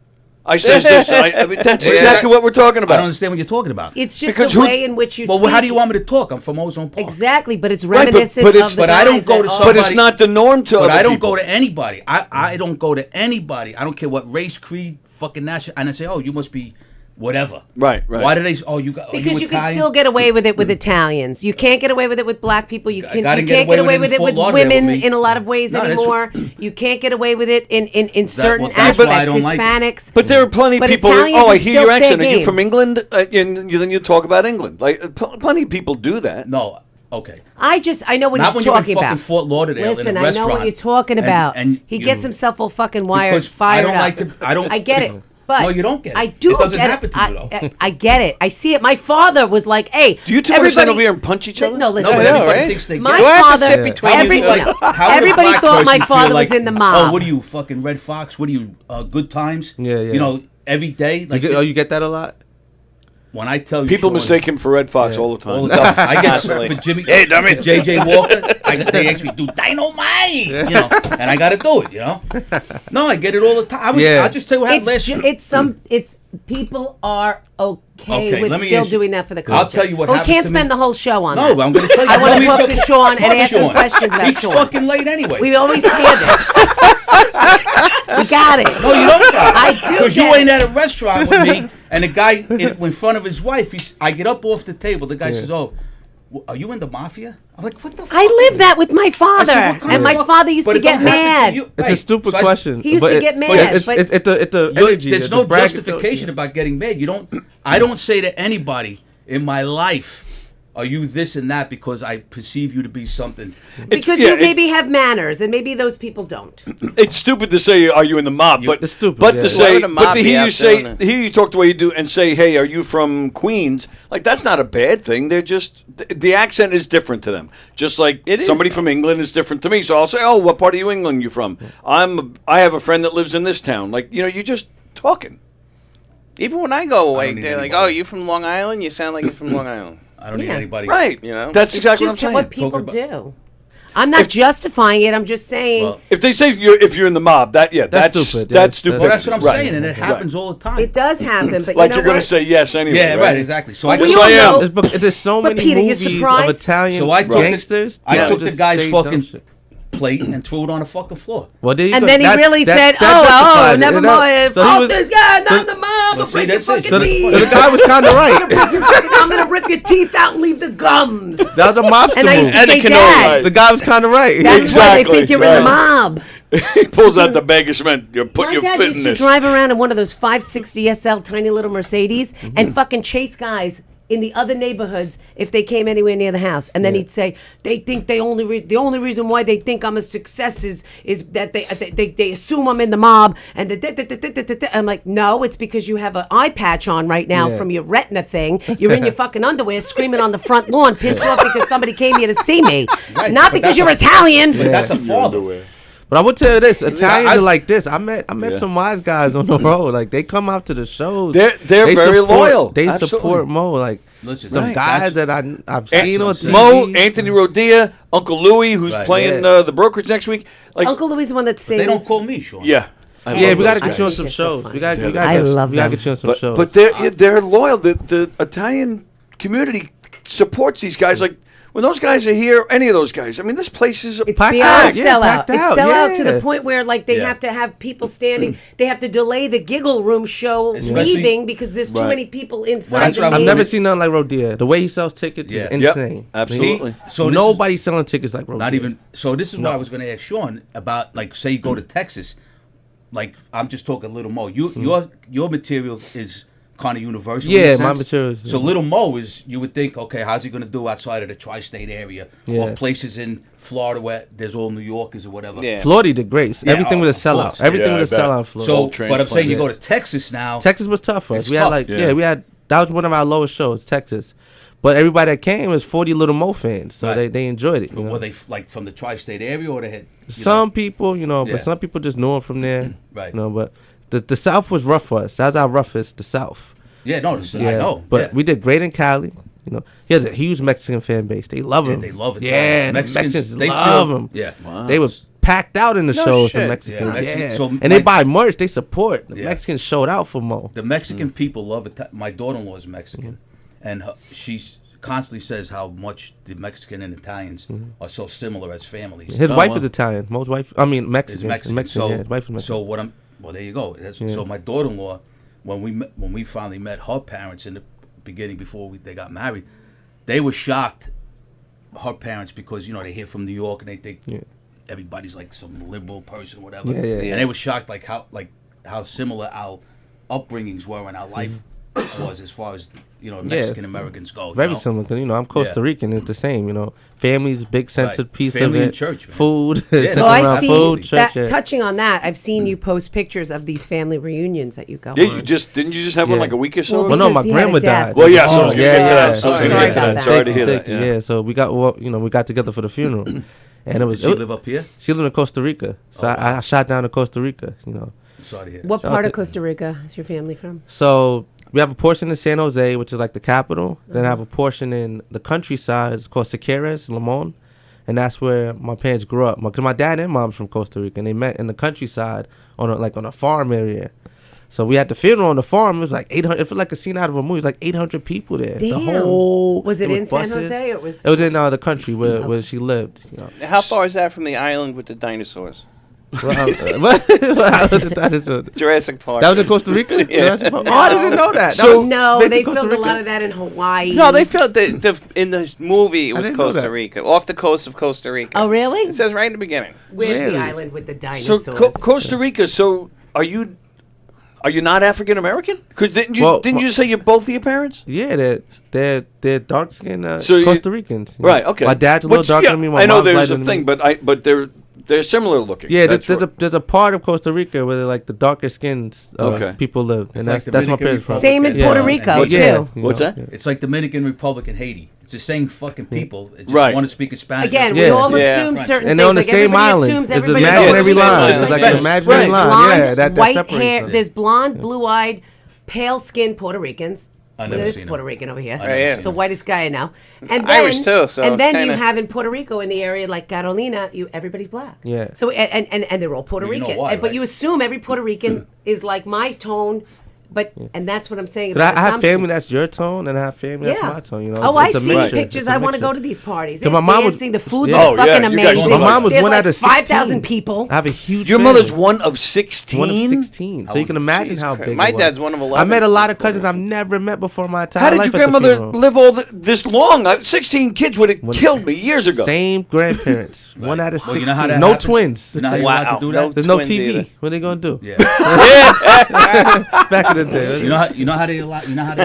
this. I mean, that's exactly what we're talking I about. don't understand what you're talking about. It's just the way in which you speak. Well, how do you want me to talk? I'm from Ozone Park. Exactly, but it's Right, reminiscent but of the I don't guys go to that somebody. But it's not the norm to But other I don't people. go to anybody. I don't go to anybody. I don't care what race, creed, fucking national. And I say, oh, you must be whatever. Right. Why do they? Oh, you got. Because you can still get away with it with Italians. You can't get away with it with black people. You can't get away with it with women in a lot of ways anymore. You can't get away with it in certain aspects. Hispanics. But there are plenty of But people. Italians I are hear still your fair accent. Are you game. from England? And then you talk about England. Like plenty of people do that. No. Okay. I know what Not he's when you're in talking fucking about. Fort Lauderdale in a Listen, I know restaurant. what you're talking about. And he you- gets himself all fucking wired, Because fired I don't up. like to. I don't. I get it. But No, you don't get it. I do It doesn't get happen it. to you, though. I get it. I see it. My father was like, "Hey, Do you two want to stand over here and punch each other? No, listen. No, but everybody thinks they My get it. father, Everybody everybody thought my father was in the mob. Oh, what are you, fucking Red Fox? What are you, Good Times? Yeah. You know, every day. Like You get that a lot? when I tell you, People Sean, mistake him for Red Fox all the time. all the time. I get Constantly. for Jimmy. Hey, dummy. For JJ Walker. They ask me, do dynamite, you know, and I got to do it, you know. No, I get it all the time. I'll just tell you what happened last year. It's people are okay let with me still ask you- doing that for the I'll culture. tell you what Well, we happens can't to spend me. the whole show on No, that. I'm going to tell you. I want to Let talk me to Sean and fuck ask him Sean. questions about He's Sean. fucking late anyway. We always hear this. We got it. No, you don't got it. I do. Because you get ain't it. at a restaurant with me, and the guy in front of his wife, I get up off the table. The guy says, "Oh, are you in the mafia?" I'm like, "What the?" I lived that with my father, I said, "What kind and of my fuck?" father used But to it get don't happen to mad. you. It's a stupid So I- question. He used but to it- get but mad, It's but- the energy. There's the no braggadocious. justification about getting mad. I don't say to anybody in my life, "Are you this and that?" because I perceive you to be something. Because you maybe have manners, and maybe those people don't. It's stupid to say, "Are you in the mob?" But It's stupid, But yeah. to Why say, would a but mob to be hear out you say, doing it? hear you talk the way you do, and say, "Hey, are you from Queens?" Like that's not a bad thing. They're just the accent is different to them. Just like somebody from England is different to me. So I'll say, "Oh, what part of New England you from?" I have a friend that lives in this town. Like you're just talking. Even when I go away, don't need they're like, anybody. "Oh, you from Long Island? You sound like you're from Long Island." I don't need Yeah. anybody. Right. You know? That's exactly It's what I'm just saying. what people do. I'm not justifying it. I'm just saying Well, If they say if you're in the mob, that's stupid. That's Yeah, stupid. Well, that's what I'm Right. saying, and it happens all the time. it does happen. But Like you know you're going what? to say yes anyway. Yeah, right, exactly. So I Well, Yes, we I all am. know- There's so But many Peter, you movies of surprised? Italian So I took gangsters. I that took just the guy's say dumb fucking shit. plate and threw it on the fucking floor. Well, there you And go. then he really said, "Oh, never mind. So This guy, not in the mob. Well, I'll break see, your that's it. fucking So the- knees. the guy was kind of right. I'm gonna rip your teeth out and leave the gums." That was a mobster And I used to move. say, cannoli. "Dad, The guy was kind of right. that's why they Exactly, think you're in the right. mob." He pulls out the bag of cement. You're putting My your dad foot used in to this. drive around in one of those 560 SL tiny little Mercedes and fucking chase guys in the other neighborhoods if they came anywhere near the house. And then he'd say, "They think the only reason why they think I'm a success is that they assume I'm in the mob." And I'm like, "No, it's because you have an eye patch on right now Yeah. from your retina thing. You're in your fucking underwear screaming on the front lawn, pissed off because somebody came here to see me. Right, Not but because that's you're a- Italian." But that's a father. But But I will tell you this: Italians I- are like this. I met Yeah. some wise guys on the road. Like they come out to the shows. They're They very support- loyal. They Absolutely. support Mo. Like Listen, some right. guys that I've seen on TV. Mo, Anthony Rodia, Uncle Louie, who's Right. playing Yeah. the Brokerage next week. Like, Uncle Louis is the one that sings. They don't call me Sean. yeah. I Yeah, love we gotta those get you on guys. some They're so shows. funny. We got. Yeah, We they're I got. love We gotta them. get you on some But, shows. but they're loyal. The Italian community supports these guys. Like when those guys are here, any of those guys. I mean, this place is It's Packed beyond out, yeah, sellout. packed It's out, sellout to yeah. the point where like they Yeah. have to have people standing. They have to delay the Giggle Room show Especially- leaving because there's too Right. many people Well, inside. that's the what I was I've main- never seen nothing like Rodia. The way he sells tickets Yeah. is Yep, insane. absolutely. So this Nobody's selling tickets like Rodia. Not even. So this is what I was going to ask Sean about. Like, say you go to Texas. Like, I'm just talking Little Mo. Your material is kind of universal. in a Yeah, my sense. material is- So Little Mo is, you would think, okay, how's he going to do outside of the tri-state area or Yeah. places in Florida where there's all New Yorkers or whatever. Yeah. Florida did great. Yeah, Everything was a of course. sellout. Everything Yeah, was a I bet. sellout in Florida. So, Whole but I'm saying you transplant. go to Texas now. Texas was tough for us. It's We had tough, like yeah. we had that was one of our lowest shows, Texas. But everybody that came was 40 Little Mo fans, so Right. they enjoyed it. You know? Were they like from the tri-state area or they had Some people, Yeah. but some people just knew him from there. Right. But the South was rough for us. That was our roughest, the South. Yeah, no, I know. But yeah. we did great in Cali. He has a huge Mexican fan base. They love him. They love it. Yeah, the Mexicans, Mexicans they love feel- him. Yeah. Wow. They was packed out in the No shows. The shit. Mexicans, Yeah, Mexicans- yeah. so And they my- buy merch. They support. The Yeah. Mexicans showed out for Mo. The Mexican people love it. My daughter-in-law is Mexican, and she constantly says how much the Mexican and Italians are so similar as families. His Oh, wife wow. is Italian. Mo's wife, I mean Mexican. Is Mexican. Mexican, So, yeah. His wife is Mexican. so well, there you go. So my daughter-in-law, when we finally met her parents in the beginning before they got married, they were shocked. Her parents, because they hear from New York and they think everybody's like some liberal person or whatever. Yeah. And they were shocked how similar our upbringings were and our life was as far as Mexican Americans go. you Very know? similar. 'Cause, I'm Costa Rican. It's the same. Family's big centerpiece Family of and it. church, man. Food. Yeah, centered Well, I around see food, that. church, yeah. Touching on that, I've seen you post pictures of these family reunions that you go Yeah, on. didn't you just have one Yeah. like a week or so? Well, Well, no, my because he had a grandma death. died. Well, yeah, so I was Oh, gonna get to that. yeah. So I was Sorry gonna get to about that. that. Sorry to hear that. Yeah. Yeah. So we got together for the funeral, and it was. Did she live up here? She lived in Costa Rica, so I shot down to Costa Rica. I'm sorry to hear. What part of Okay. Costa Rica is your family from? So we have a portion in San Jose, which is like the capital. Then I have a portion in the countryside. It's called Siqueiros, Limon, and that's where my parents grew up. Because my dad and mom's from Costa Rica, and they met in the countryside on a farm area. So we had the funeral on the farm. It was like 800. It felt like a scene out of a movie. It was like 800 people there. The Damn. whole. Was it in San buses. Jose or it was? It was in the country where she lived. How far is that from the island with the dinosaurs? What? Jurassic Park. That was in Costa Rica? Yeah. Jurassic Park? Oh, I didn't know that. So- No, Visit they Costa filmed a Rica? lot of that in Hawaii. No, they filmed in the movie. It I was didn't know Costa that. Rica, off the coast of Costa Rica. Oh, really? It says right in the beginning. Where's Really? the island with the So dinosaurs? Costa Rica. So are you not African American? Because didn't you say you're both of your parents? Yeah, they're dark skinned So you- Costa Ricans. Right. Okay. My dad's a little Which, darker yeah, than me. My I know mom's there's lighter a than thing, me. but they're similar looking. Yeah, That's right. there's a part of Costa Rica where like the darker skins Okay. people live, and like that's my Dominican parents' problem. Same in Yeah. Puerto Rico, Yeah. too. What's that? It's like Dominican Republic and Haiti. It's the same fucking people. They just Right. want to speak in Spanish. Again, Yeah. we all Yeah. assume French. certain And things. they're on the like same everybody island. assumes It's everybody imaginary knows the same line. island. It's like Right. an imaginary There's line. blonde, Yeah, that white separates hair. them. There's blonde, blue-eyed, pale-skinned Puerto Ricans. I never There's seen Puerto them. Rican over here. I never Yeah. seen So them. whitest guy I know. And then, Irish too, so and then you kinda- have in Puerto Rico in the area like Carolina, everybody's black. Yeah. So and they're all Puerto Well, you know Rican. why, But right? you assume every Puerto Rican is like my tone. And that's what I'm saying. 'Cause About I have family assumptions. that's your tone, and I have family that's my tone. Oh, I It's a see mixture. pictures. It's a I want to mixture. go to these parties. 'Cause There's my mom was- dancing. The food yeah. was Oh, yeah, fucking you guys amazing. were My mom was There's one like out of 5,000 16. people. I have a huge. Your family. mother's one of 16. One of 16. So you can imagine Jesus how Christ. big. My it was. dad's one of 11. I met a lot of cousins I've never met before in my entire How did life your at the grandmother funeral. live all this long? 16 kids would have killed me years ago. Same grandparents. One out of Well, 16. you know how that no happens? twins. You know how you Wow. allowed to do No that? There's no twins TV. either. What are they gonna do? Yeah. Back in the day. You know how they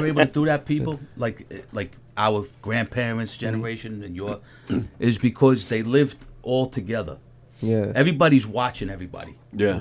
were able to do that, people like our grandparents' generation and your is because they lived all together. Yeah. Everybody's watching everybody. Yeah.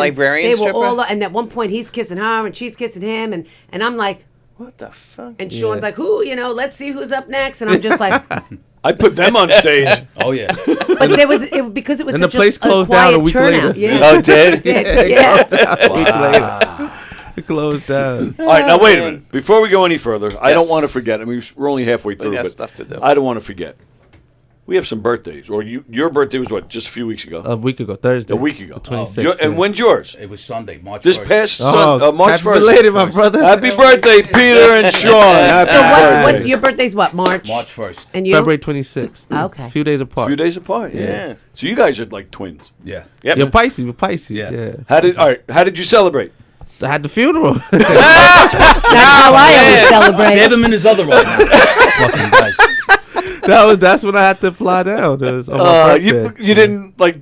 librarian They were stripper? all, and at one point he's kissing her and she's kissing him, and I'm like, what the fuck? and Sean's like, who, let's see who's up next, and I'm just like, I'd put them on stage. Oh yeah. but there was because it was And the such place a closed quiet down a week turnout. later. Yeah. Oh, it did? It did. Yeah. Closed down. All right, now wait a minute. Before we go any further, I don't want to forget. I mean, we're only halfway through, got but stuff to do. I don't want to forget. We have some birthdays, or your birthday was what? Just a few weeks ago. A week ago, Thursday. A week ago. The 26th. And when's yours? It was Sunday, March This 1st. past Oh, March happy 1st. belated, my brother. Happy birthday, Peter and Sean. Happy So birthday. what? Your birthday's what? March. March 1st. And you? February 26th. Okay. A few days apart. Few days apart. Yeah. So you guys are like twins. Yeah. Yep. You're Pisces. You're Pisces. Yeah. Yeah. How did you celebrate? I had the funeral. That's how I always celebrate. Stab him in his other eye. Fucking guys. That's when I had to fly down. It was on my birthday. You didn't like.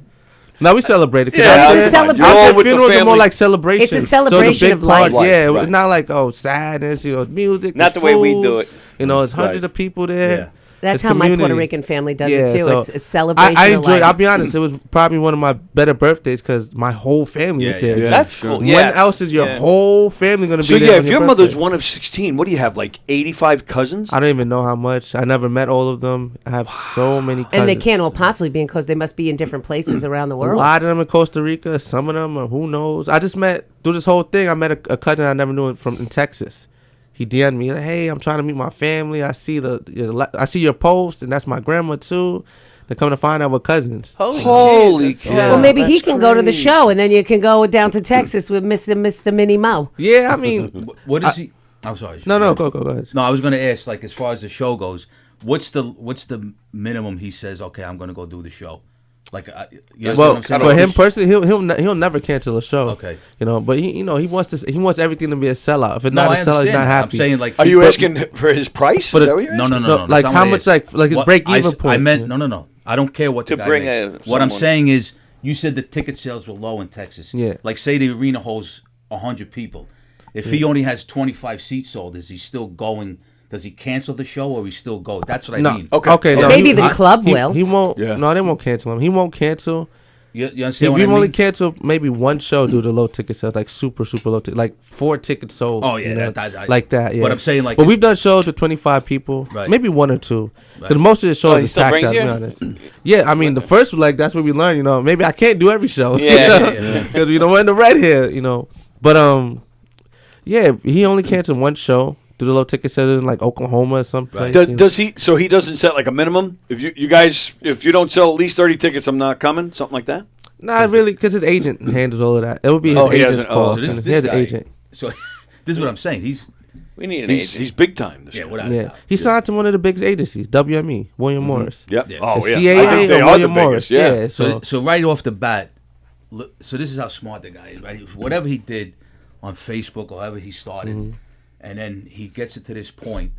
No, we celebrated. Yeah, it's a celebration. You're all with the Funerals are more family. like celebrations. It's a celebration so the big of life. part, yeah, Right. it's not like sadness. Music. Not there's the way we food, do it. It's hundreds of people there. Yeah. That's It's how my Puerto community. Rican family does Yeah, it too. so It's a celebration. I of enjoyed. life. I'll be honest. It was probably one of my better birthdays because my whole family was there. Yeah. That's cool. When Yes. else is your Yeah. whole family going to be So there? yeah, on if your birthday? mother's one of 16, what do you have? Like 85 cousins? I don't even know how much. I never met all of them. I have so many cousins. And they can't all possibly be because they must be in different places around the A world. lot of them in Costa Rica. Some of them are who knows. I just met through this whole thing. I met a cousin I never knew in Texas. He DM'd me like, "Hey, I'm trying to meet my family. I see I see your post, and that's my grandma too." They're coming to find out we're cousins. Holy cow. cow. Well, maybe he that's can go to the crazy. show, and then you can go down to Texas with Mr. Minnie Mo. Yeah, I mean, What is he? I'm sorry. no, go ahead. No, I was going to ask, like, as far as the show goes, what's the minimum he says? Okay, I'm going to go do the show. Like, you understand Well, what I'm saying? for him personally, he'll never cancel a show. Okay. But he wants everything to be a sellout. If it's No, not I a sellout, he's understand not that. happy. I'm saying, like, Are you But- asking for his price? But Is that what you're No, asking? no. Like That's not how what I much, asked. like his What- break-even I point. meant no. I don't care what the To guy bring makes. What I'm someone. saying is, you said the ticket sales were low in Texas. Yeah. Like, say the arena holds 100 people. If he only has 25 seats sold, is he still going? Does he cancel the show or he still go? That's what I mean. Okay. No, Maybe he- the club will. He won't. Yeah. No, they won't cancel him. He won't cancel. You We've understand what I only mean? canceled maybe one show due to low ticket sales, like super low ticket, like 4 tickets sold. Oh, yeah, you know, that- like that. Yeah. But I'm saying, like, but we've done shows with 25 people, Right. maybe 1 or 2. Because Right. most of the shows he are still packed brings out. To be you? honest. Yeah, I mean the first leg, that's what we learned. Maybe I can't do every show. Yeah. Because we're in the red here. But yeah, he only canceled one show due to low ticket sales in like Oklahoma or someplace. Does he? So he doesn't set like a minimum. If you guys, if you don't sell at least 30 tickets, I'm not coming. Something like that. Not really, because his agent handles all of that. It would be his Oh, he agent's hasn't- call. oh, So this he has an guy, agent. So this is what I'm saying. We need an He's agent. big time. This Yeah, guy. without a Yeah, doubt. he signed to one of the biggest agencies, WME, William Morris. Yep. Yeah. Oh The yeah. CAA I think they or are William the Morris. biggest. Yeah. So right off the bat, so this is how smart the guy is, right? Whatever he did on Facebook or however he started, Mm-hmm. and then he gets it to this point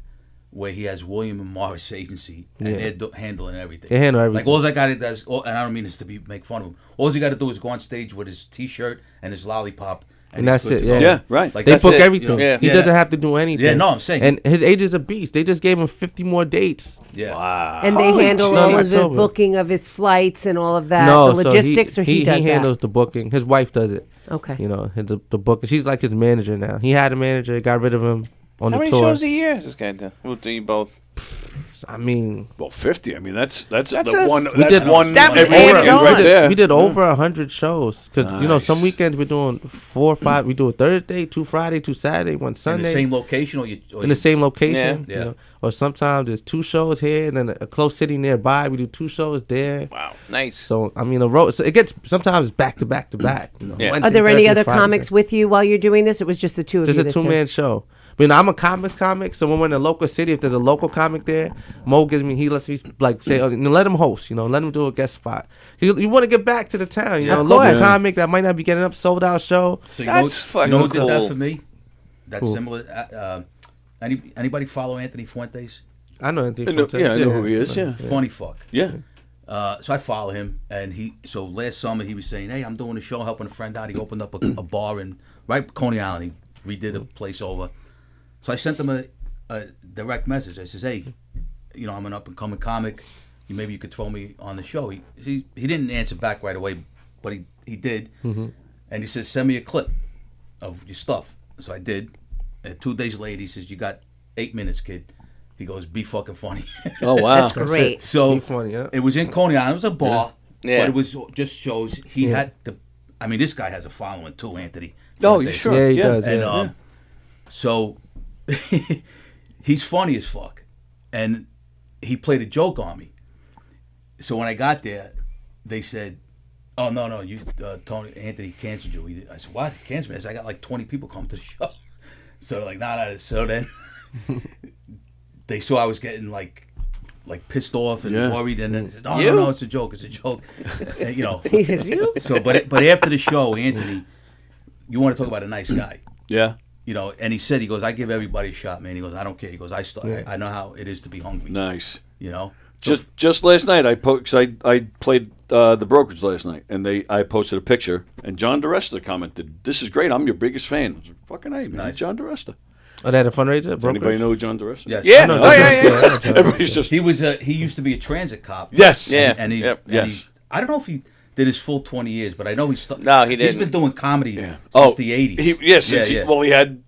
where he has William and Morris agency, and Yeah. they're handling everything. They handle everything. Like all that guy does, and I don't mean this to make fun of him. All he got to do is go on stage with his T-shirt and his lollipop, And he's that's good it. to Yeah, go. Yeah, right. Like They that's book it, everything. you know? He Yeah. doesn't have to do anything. Yeah, no, I'm saying. And his agent's a beast. They just gave him 50 more dates. Yeah. Wow. And they handle shit. all In of the October. booking of his flights and all of that. No, the so logistics, or he does he handles the booking. His wife does it. Okay. The booking. She's like his manager now. He had a manager, got rid of him on How the many tour. shows a year is this guy do? We'll do you both. I mean, Well, 50. I mean, that's That's the a- one. we That's did one that was every hands weekend on. right there. we did over 100 shows because some Nice. weekends we're doing 4 or 5. We do a Thursday, 2 Friday, 2 Saturday, 1 In Sunday. the same location, or in the same location. Yeah. Yeah. Or sometimes there's 2 shows here and then a close city nearby. We do 2 shows there. Wow, nice. So I mean, a road. So it gets sometimes back to back to back. Yeah. Are there any other comics with you while you're doing this? It was just the two of Just you. a this 2-man show. But I'm a comic, so when we're in a local city, if there's a local comic there, Mo gives me, he lets me like say, let him host, let him do a guest spot. You want to get back to the town, Yeah, a of local course. comic that might not be getting up, sold out show. So That's fucking who did that cool. for me? That's Cool. similar. Anybody follow Anthony Fuentes? I know Anthony I know- Fuentes. yeah, I know who he is, yeah. Funny fuck. Yeah. So I follow him, and so last summer he was saying, "Hey, I'm doing a show, helping a friend out." He opened up a bar in Coney Island. He redid a place over. So I sent him a direct message. I says, "Hey, I'm an up and coming comic. Maybe you could throw me on the show." He didn't answer back right away, but he did. Mm-hmm. And he says, "Send me a clip of your stuff." So I did. And 2 days later, he says, "You got 8 minutes, kid." He goes, "Be fucking funny." Oh wow. That's great. So Be funny, yeah. it was in Coney Island. It was a bar, Yeah. but it was just shows. He had the. I mean, this guy has a following too, Anthony. Oh, you sure? Yeah, he does. And yeah. so he's funny as fuck, and he played a joke on me. So when I got there, they said, "Oh no, you Tony Anthony canceled you." I said, "What? Canceled me?" I said, "I got like 20 people come to the show." So they're like, nah. So then they saw I was getting like pissed off and worried, and then they said, "No, it's a joke. It's a joke." And, you know. So, but after the show, Anthony, you want to talk about a nice guy? Yeah. You know, and he goes, "I give everybody a shot, man." He goes, "I don't care." He goes, I know how it is to be hungry." Nice. You know. Just last night, I played the brokerage last night, and I posted a picture, and John DeResta commented, "This is great. I'm your biggest fan." I was like, "Fucking hey, man, Nice. John DeResta." Oh, they had a fundraiser. Does anybody know who John DeResta? Yes. Yeah. know Oh, that. yeah. Everybody's just He used to be a transit cop. yes, Yeah. And he, Yep. and Yes. he, I don't know if he did his full 20 years, but I know he's No, he He's didn't. been doing comedy since the 80s. He had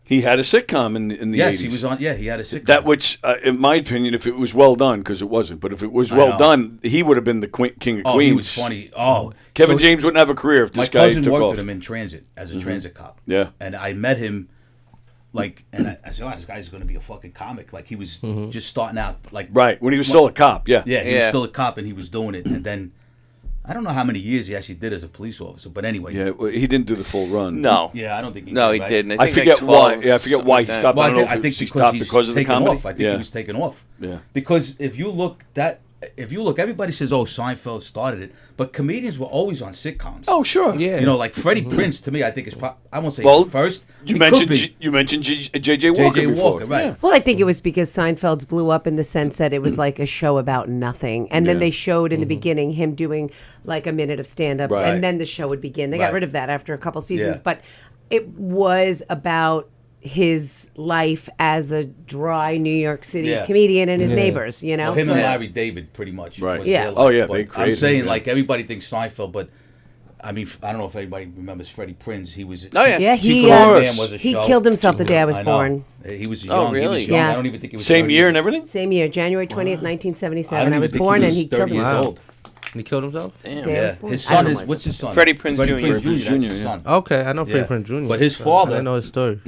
he had a sitcom in the 80s. Yes, he was on. Yeah, he had a sitcom. That which, in my opinion, if it was well done, because it wasn't, but if it was I well know. done, he would have been the king of Queens. He was funny. Oh, Kevin so James wouldn't have a career if my this guy cousin took worked off. with him in transit as a transit cop. Yeah. And I met him, and I said, "Oh, this guy's going to be a fucking comic." Like he was just starting out, like Right, when he was still a cop, yeah. Yeah, he was still a cop, and he was doing it, and then. I don't know how many years he actually did as a police officer, but anyway. Yeah, well, he didn't do the full run. No. Yeah, I don't think he No, did, he right? didn't. I think forget like why. 12, Yeah, I forget something why like he that. stopped. Well, I don't know I if think he stopped because of the taken comedy. off. I think he was taken off. Yeah. Because if you look, everybody says, "Oh, Seinfeld started it," but comedians were always on sitcoms. Oh, sure. Yeah. You know, like Freddie Prinze to me, I think is I won't say Well, first. You He mentioned could be. you mentioned J.J. Walker J.J. before. Walker, right. Yeah. Well, I think it was because Seinfeld's blew up in the sense that it was like a show about nothing. And then Yeah. they showed in the beginning him doing like a minute of stand up. Right. And then the show would begin. They got Right. rid of that after a couple seasons. Yeah. But it was about his life as a dry New York City Yeah. comedian and his neighbors, you know? Well, him So- and Larry David pretty much. Right. was Yeah. their Oh, life. yeah, But they I'm created saying him, yeah. like everybody thinks Seinfeld, but I mean, I don't know if everybody remembers Freddie Prinze. He was. Oh, yeah. Yeah, Chico he Man was a he show. killed himself the day I was I know. born. He was Oh, young. really? He was young. I Yes. don't even think he was Same 30 year years. and everything? Same year, January 20th, 1977. I even was think born he and was he killed 30 years himself. old. And he killed himself? Damn. Day I Yeah, was born. his I don't son know is why. what's his son? Freddie Prinze Jr. That's his Jr., son. Okay, I know Freddie Yeah. Prinze Jr. But his I father- didn't know his story.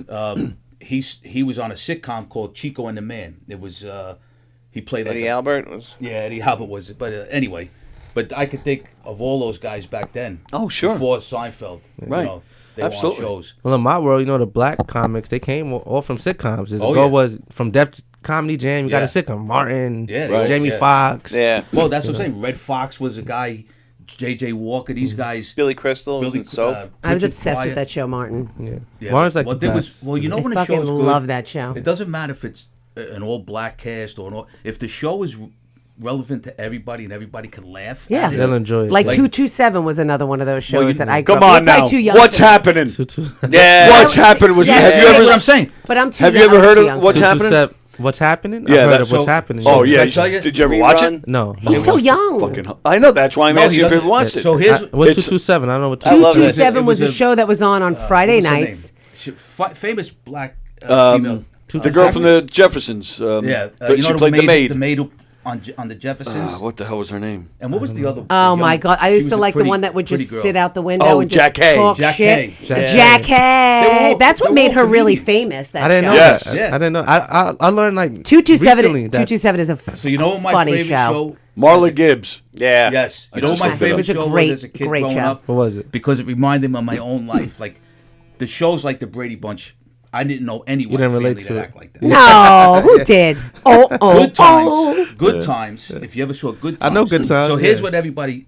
He was on a sitcom called Chico and the Man. It was he played like Eddie Albert was. Yeah, Eddie Albert was it. But anyway, but I could think of all those guys back then. Oh, sure. Before Seinfeld, Right. You know, they Absolutely. were on shows. Well, in my world, you know, the black comics, they came all from sitcoms. The Oh, goal yeah. was from Def Comedy Jam, you got a Yeah. sitcom. Martin, Yeah, they all- Jamie yeah. Foxx. Yeah. Well, that's what I'm saying. Red Fox was a guy. J.J. Walker. These guys. Billy Crystal was in Soap. I was Richard obsessed Pryor. with that show, Martin. Yeah. Martin's like well, the there best. was, well, you know I when a fucking show's good, love that show. It doesn't matter if it's an all black cast or an all. If the show is relevant to everybody and everybody can laugh. Yeah. at it. They'll enjoy it. Like Like- 227 was another one of those shows Well, that I grew Come up- on you're probably now. too young What's for that. happening? Yeah. What's happening? Yeah. Have you You know ever? what I'm saying? But I'm too Have you young- ever I was heard too of young What's for that. Happening? What's happening? Yeah, I've heard that- of What's Happening. Oh Can yeah, I tell you? did you ever watch Rerun? it? No. He's so young. Fucking, I know that's why I'm No, asking he you if you doesn't- watched it. So here's What's It's- 227? I don't know what I love it. 227 It was was a a- show that was on Friday what's her nights. name? Famous black female. The girl from the Jeffersons. Yeah, she you know played the maid. The maid on the Jeffersons. What the hell was her name? And what was the other? Oh the my young- God! I she used was to a like the pretty- one that would pretty just girl. sit out the window Oh, and Jack just Hay. talk Jack shit. Hay. Jack They were Hay. all- That's what they were made all her really comedians. famous. That I didn't know show. Yes. that. Yeah. I didn't know. I learned like 227. recently that 227 is a So you know what my funny favorite show. show? Marla Gibbs. Yeah. Yes. You know what just my looked it up. favorite It was a show great, was as a kid great growing show. up? What was it? Because it reminded me of my own life. Like the shows like the Brady Bunch. I didn't know anyone You didn't relate family to that it. act like that. No, who did? Oh, Good times. oh. Good times. If you ever saw Good I Times. know Good Times, So here's yeah. what everybody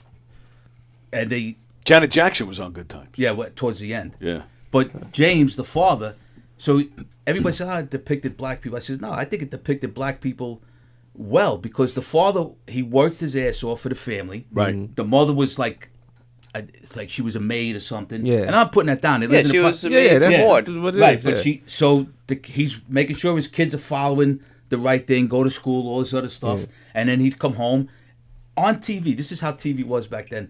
and they Janet Jackson was on Good Times. towards the end. Yeah. But James, the father, so everybody said, it depicted black people. I said, no, I think it depicted black people well because the father, he worked his ass off for the family. Right. The mother was like, it's like she was a maid or something. Yeah. And I'm putting that down. They Yeah, lived in she a was a Yeah, maid that's for Maud. what it right, is. but Yeah. he's making sure his kids are following the right thing, go to school, all this other stuff, and then he'd come home on TV. This is how TV was back then.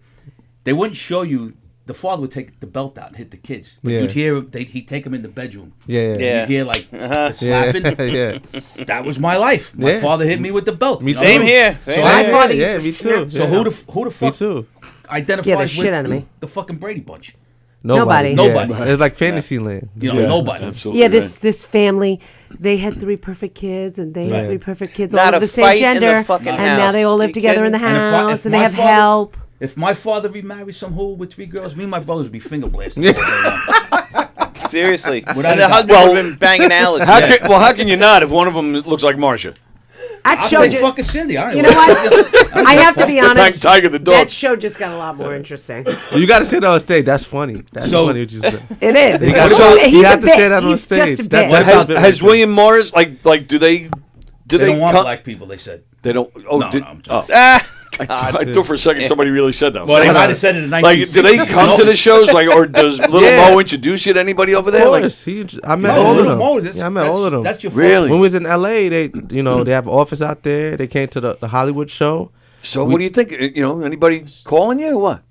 They wouldn't show you. The father would take the belt out and hit the kids. But Yeah. you'd hear he'd take them in the bedroom. Yeah. Yeah. You'd hear like the slapping. Yeah. That was my life. My Yeah. father hit me with the belt. Me you know? Same here. Same So here. My I- father yeah, used me to too. snap. So Yeah. who the Me fuck too. identifies Scare the with shit out of me. the fucking Brady Bunch? Nobody. Nobody. Yeah. It's like Fantasyland. You know, nobody. Absolutely. Yeah, this family, they had 3 perfect kids, and they had 3 perfect kids, Not all of a the same fight in the gender, fucking and now house. they all live You together in the kidding? house, and they my have father- help. If my father remarried some hoe with 3 girls, me and my brothers would be finger blasting. all day long. Seriously. Without And a the doubt. husband would have been banging Alice. How can you not if one of them looks like Marcia? That I'll show take ju- fucking Cindy. I don't You even know what? I have to be honest. Bang Tiger the dog. That show just got a lot more interesting. You got to say that on stage. That's funny. That's So- funny what you said. It is. You It's got a- so he's you a have to bit. say that on He's stage. just a bit. That's Has, bit has right William Morris like do they They don't want come- black people, they said. They don't. Oh, No, did, no, I'm oh. joking. I thought for a second somebody really said that. Well, they might have said it in Like, do they 1960. come to the shows, like, or does Little Yeah. Mo introduce you to anybody over Of there? Like, course. I met No, all of Little them. Mo, that's- I met all of them. that's your Really? When we was in LA, they they have an office out there. They came to the Hollywood show. so what do you think? Anybody calling you or what?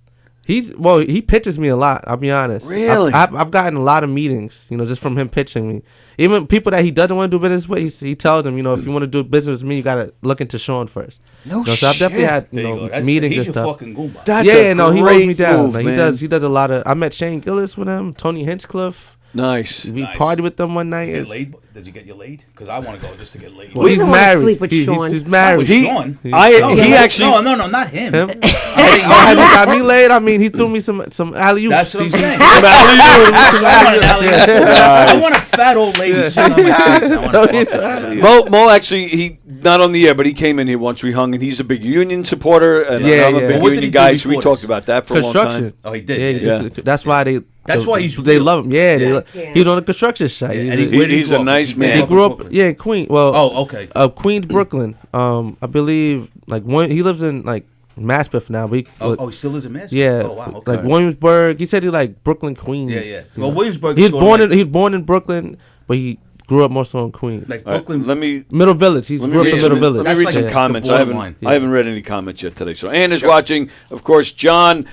He pitches me a lot. I'll be honest. Really? I've gotten a lot of meetings, just from him pitching me. Even people that he doesn't want to do business with, he tells them, if you want to do business with me, you gotta look into Sean first. No So I've definitely shit. had There you go. That's- meetings he's and your stuff. fucking Goomba. That's yeah, a he holds great me down. move, Like, man. he does a lot of. I met Shane Gillis with him, Tony Hinchcliffe. Nice. We Nice. partied with them one night. Get It's- laid? Did you get you laid? Because I want to go just to get laid. Well, he's don't wanna married. sleep with He's Sean. married. With He- Sean? I- No, he no, actually- No, not him. Him? Have you got me laid? I mean, he threw me some alley oops. That's what I'm saying. Nice. I want a fat old lady sitting on my face. I want to fuck that. Mo actually, he not on the air, but he came in here once. We hung, and he's a big union supporter, and Yeah, I'm a yeah. big What did he union do guy. So we before talked this? about that for a long Construction. time. Oh, he did. Yeah, Yeah, Yeah. that's why they. That's why he's they real. love him. Yeah, Yeah. he's on a construction site. Yeah, He's and a- where did he He's grow a up? nice He man. he grew up, in Queens. Well, Oh, okay. Queens, Brooklyn. I believe he lives in like Maspeth now. But Oh, he still lives in Mass? yeah, Oh, wow. Okay. like Williamsburg. He said he like Brooklyn, Queens. Yeah. you Well, know. Williamsburg. He is was sort of born in Brooklyn, but he grew up more so in Queens. like All right, Brooklyn. let me Middle Village. He Let grew me up in read Middle some, Village. let me read That's some like comments. the I haven't borderline. I haven't read any comments yet today. So Ann is watching, of course. John,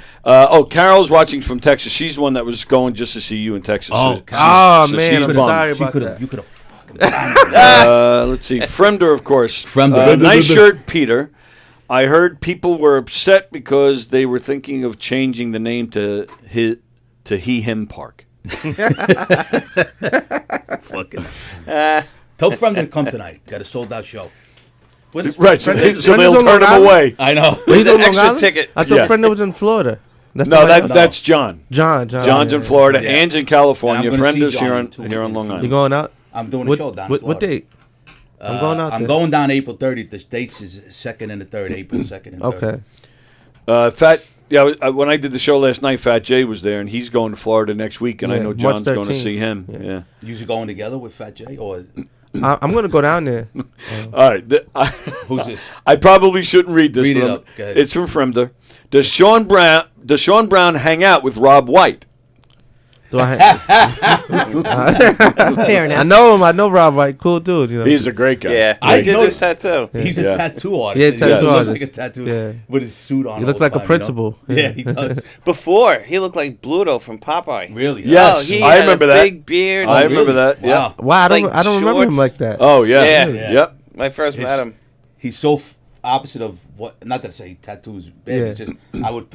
Carol's watching from Texas. She's the one that was going just to see you in Texas. Oh, so God. so man, she's I'm bummed. sorry about that. You could have fucking. Let's see. Fremder, of course. Fremder. Nice shirt, Peter. I heard people were upset because they were thinking of changing the name to He/Him Park. Fucking. Tell Fremder to come tonight. Got a sold out show. What is Right, so Brenda's they'll on turn Long him Island? away. I know. He's on Long extra Island? ticket. I thought Yeah. Brenda was in Florida. That's No, somebody else? that's John. John's John's in yeah. Florida. Yeah. Ann's in And California. I'm gonna Friend see is here John on too. Long Island. You going out? I'm doing a What, show down in what Florida. date? I'm going out I'm there. going down April 30th. The dates is 2nd and the 3rd. April 2nd and 3rd. Okay. When I did the show last night, Fat Jay was there, and he's going to Florida next week, and I Yeah, know March John's going to 13th. see him. Yeah. Yeah. Usually going together with Fat J or I'm going to go down there. All right. who's this? I probably shouldn't read this. Read it but up. Go ahead. It's from Fremder. Does Sean Brown hang out with Rob White? Do I Fair enough. I know him. I know Rob White. Cool dude. He's a great guy. Yeah, I I did know- this tattoo. He's Yeah. a tattoo artist. Yeah, He tattoo looks artist. like a tattoo Yeah. with his suit on. He looks all like the a time, principal. You know? Yeah, he does. Before, he looked like Bluto from Popeye. Really? Yes, Oh, he I had remember a that. big beard. I Oh, remember really? that. Yeah. Wow. Wow, Like I don't remember him shorts. like that. Oh yeah. Yeah. Yeah. Yep. My first His- met him. He's so opposite of what. Not to say tattoos bad. Yeah. It's just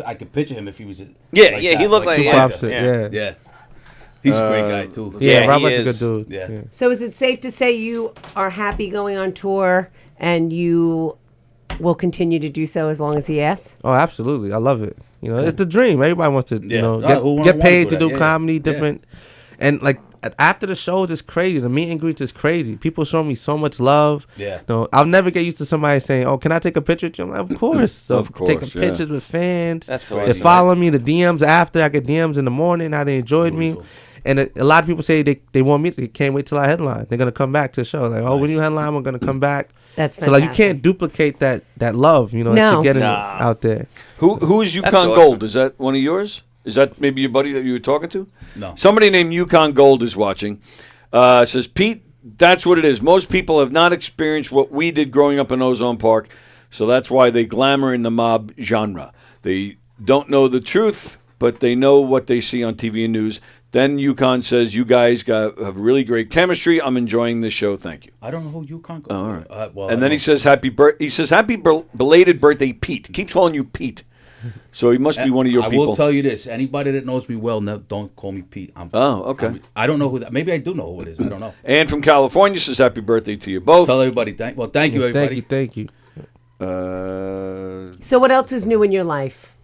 I could picture him if he was. Yeah, like yeah, that, he looked like- Super yeah, opposite. yeah. Yeah. Yeah. He's a great guy too. Yeah, Yeah, Rob he White's a is. good dude. Yeah. So is it safe to say you are happy going on tour and you will continue to do so as long as he asks? Oh, absolutely. I love it. It's a dream. Everybody wants to, Yeah. know, Who wouldn't get wanna paid do to that? do Yeah. comedy, different. And like after the shows, it's crazy. The meet and greets is crazy. People show me so much love. Yeah. I'll never get used to somebody saying, "Oh, can I take a picture with you?" I'm like, of course. So Of course, taking yeah. pictures with fans. That's They awesome. follow me. The DMs after. I get DMs in the morning. How they enjoyed me. And a lot of people say they want me. They can't wait till I headline. They're gonna come back to the show. Like, oh, when you headline, we're gonna come back. That's so like you fantastic. can't duplicate that love. That No. you're getting Nah. out there. Who is Yukon That's awesome. Gold? Is that one of yours? Is that maybe your buddy that you were talking to? No. Somebody named Yukon Gold is watching. Says, Pete, that's what it is. Most people have not experienced what we did growing up in Ozone Park, so that's why they glamour in the mob genre. They don't know the truth, but they know what they see on TV and news. Then Yukon says, you guys have really great chemistry. I'm enjoying this show. Thank you. I don't know who you can't All right. well, And then he says, happy belated birthday, Pete. Keeps calling you Pete. So he must be one of your I people. will tell you this: anybody that knows me well, don't call me Pete. Okay. I don't know who that. Maybe I do know who it is. I don't know. And from California says happy birthday to you both. Tell everybody. Thank you, everybody. Thank you. So what else is new in your life?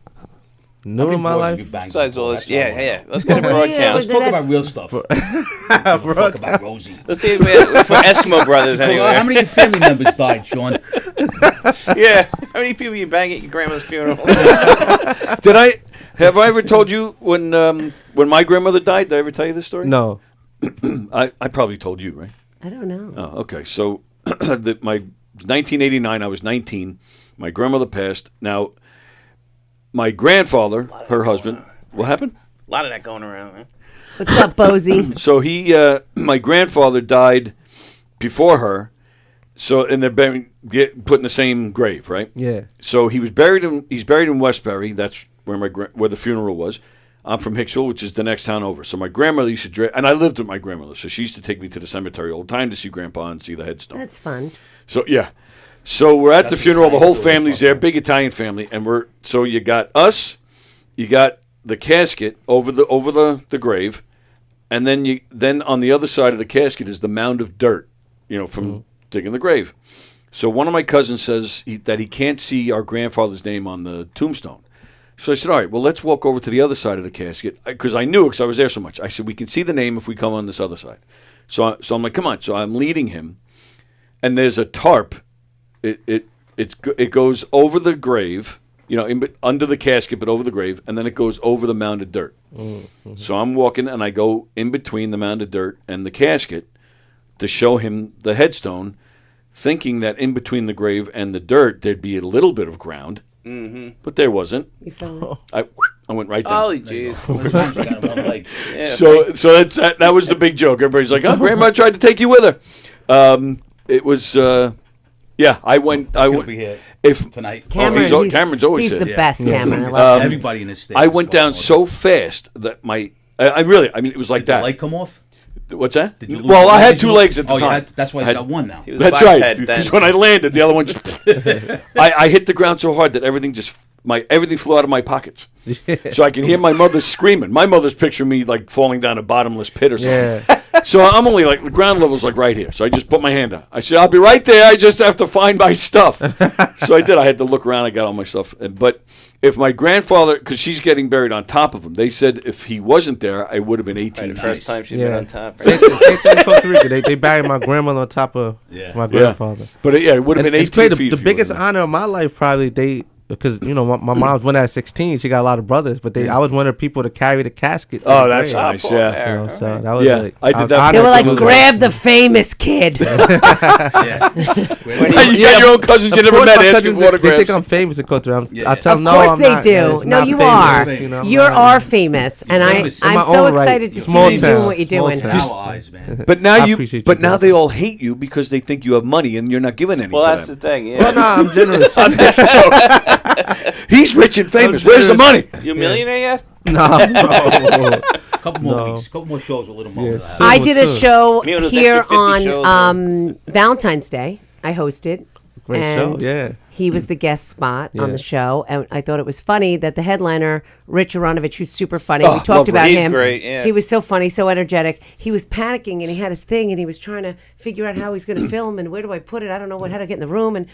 New in my life? Besides all this, yeah. Let's get a broadcast. Let's talk about real stuff. Talk about Rosie. Let's see if we're for Eskimo Brothers anyway. How many of your family members died, Sean? Yeah. How many people you bang at your grandma's funeral? Have I ever told you when my grandmother died? Did I ever tell you this story? No. I probably told you, right? I don't know. Oh, okay. So, my 1989, I was 19. My grandmother passed. Now, my grandfather, her husband, what happened? A lot of that going around, man. What's up, Bozy? So my grandfather died before her. So, and they're put in the same grave, right? Yeah. So he's buried in Westbury. That's where where the funeral was. I'm from Hicksville, which is the next town over. So my grandmother used to and I lived with my grandmother, so she used to take me to the cemetery all the time to see Grandpa and see the headstone. That's fun. So yeah. So we're at the funeral. The whole family's there, big Italian family, and so you got us, you got the casket over the grave, and then on the other side of the casket is the mound of dirt, from digging the grave. So one of my cousins says that he can't see our grandfather's name on the tombstone. So I said, all right, well, let's walk over to the other side of the casket, because I knew it because I was there so much. I said, we can see the name if we come on this other side. So I'm like, come on. So I'm leading him, and there's a tarp. It goes over the grave, under the casket, but over the grave, and then it goes over the mound of dirt. Mm-hmm. So I'm walking, and I go in between the mound of dirt and the casket to show him the headstone, thinking that in between the grave and the dirt there'd be a little bit of ground, but there wasn't. You fell I went right down. Holy jeez. So that was the big joke. Everybody's like, "Oh, Grandma tried to take you with her." It was. Yeah, I went. If tonight, Cameron's always he's said, the best. Cameron, I love him. Everybody in this state. I went down so fast that it was like Did that. the light come off? What's that? Did you lose Well, your I had leg? two legs at the time. That's why he's got one now. That's right. Because when I landed, the other one just. I hit the ground so hard that everything flew out of my pockets. So I can hear my mother screaming. My mother's picturing me like falling down a bottomless pit or something. Yeah. So I'm only like, the ground level's like right here. So I just put my hand out. I said, I'll be right there. I just have to find my stuff. So I did. I had to look around. I got all my stuff. But if my grandfather, because she's getting buried on top of him, they said if he wasn't there, I would have been 18 feet. The first time she'd been on top. Same thing in Costa Rica. They buried my grandmother on top of my grandfather. But it would have been 18 feet. The biggest honor of my life probably because my mom's one at 16, she got a lot of brothers, but I was one of the people to carry the casket. Oh, that's nice. Yeah. So that was I did that. They were like, grab the famous kid. You got your own cousins you never met asking for autographs. They think I'm famous in Costa Rica. I tell them, no, I'm not. Of course they do. No, you are. You are famous, and I'm so excited to see you doing what you're doing. But now they all hate you because they think you have money and you're not giving anything. Well, that's the thing. Yeah. Well, no, I'm generous. He's rich and famous. Where's the money? You a millionaire yet? No. Couple more weeks. Couple more shows with a little more. I did a show here on Valentine's Day. I hosted. Great show, yeah. He was the guest spot on the show, and I thought it was funny that the headliner, Rich Aronovich, who's super funny. We talked about him. He's great, yeah. He was so funny, so energetic. He was panicking, and he had his thing, and he was trying to figure out how he's going to film, and where do I put it? I don't know how to get in the room, and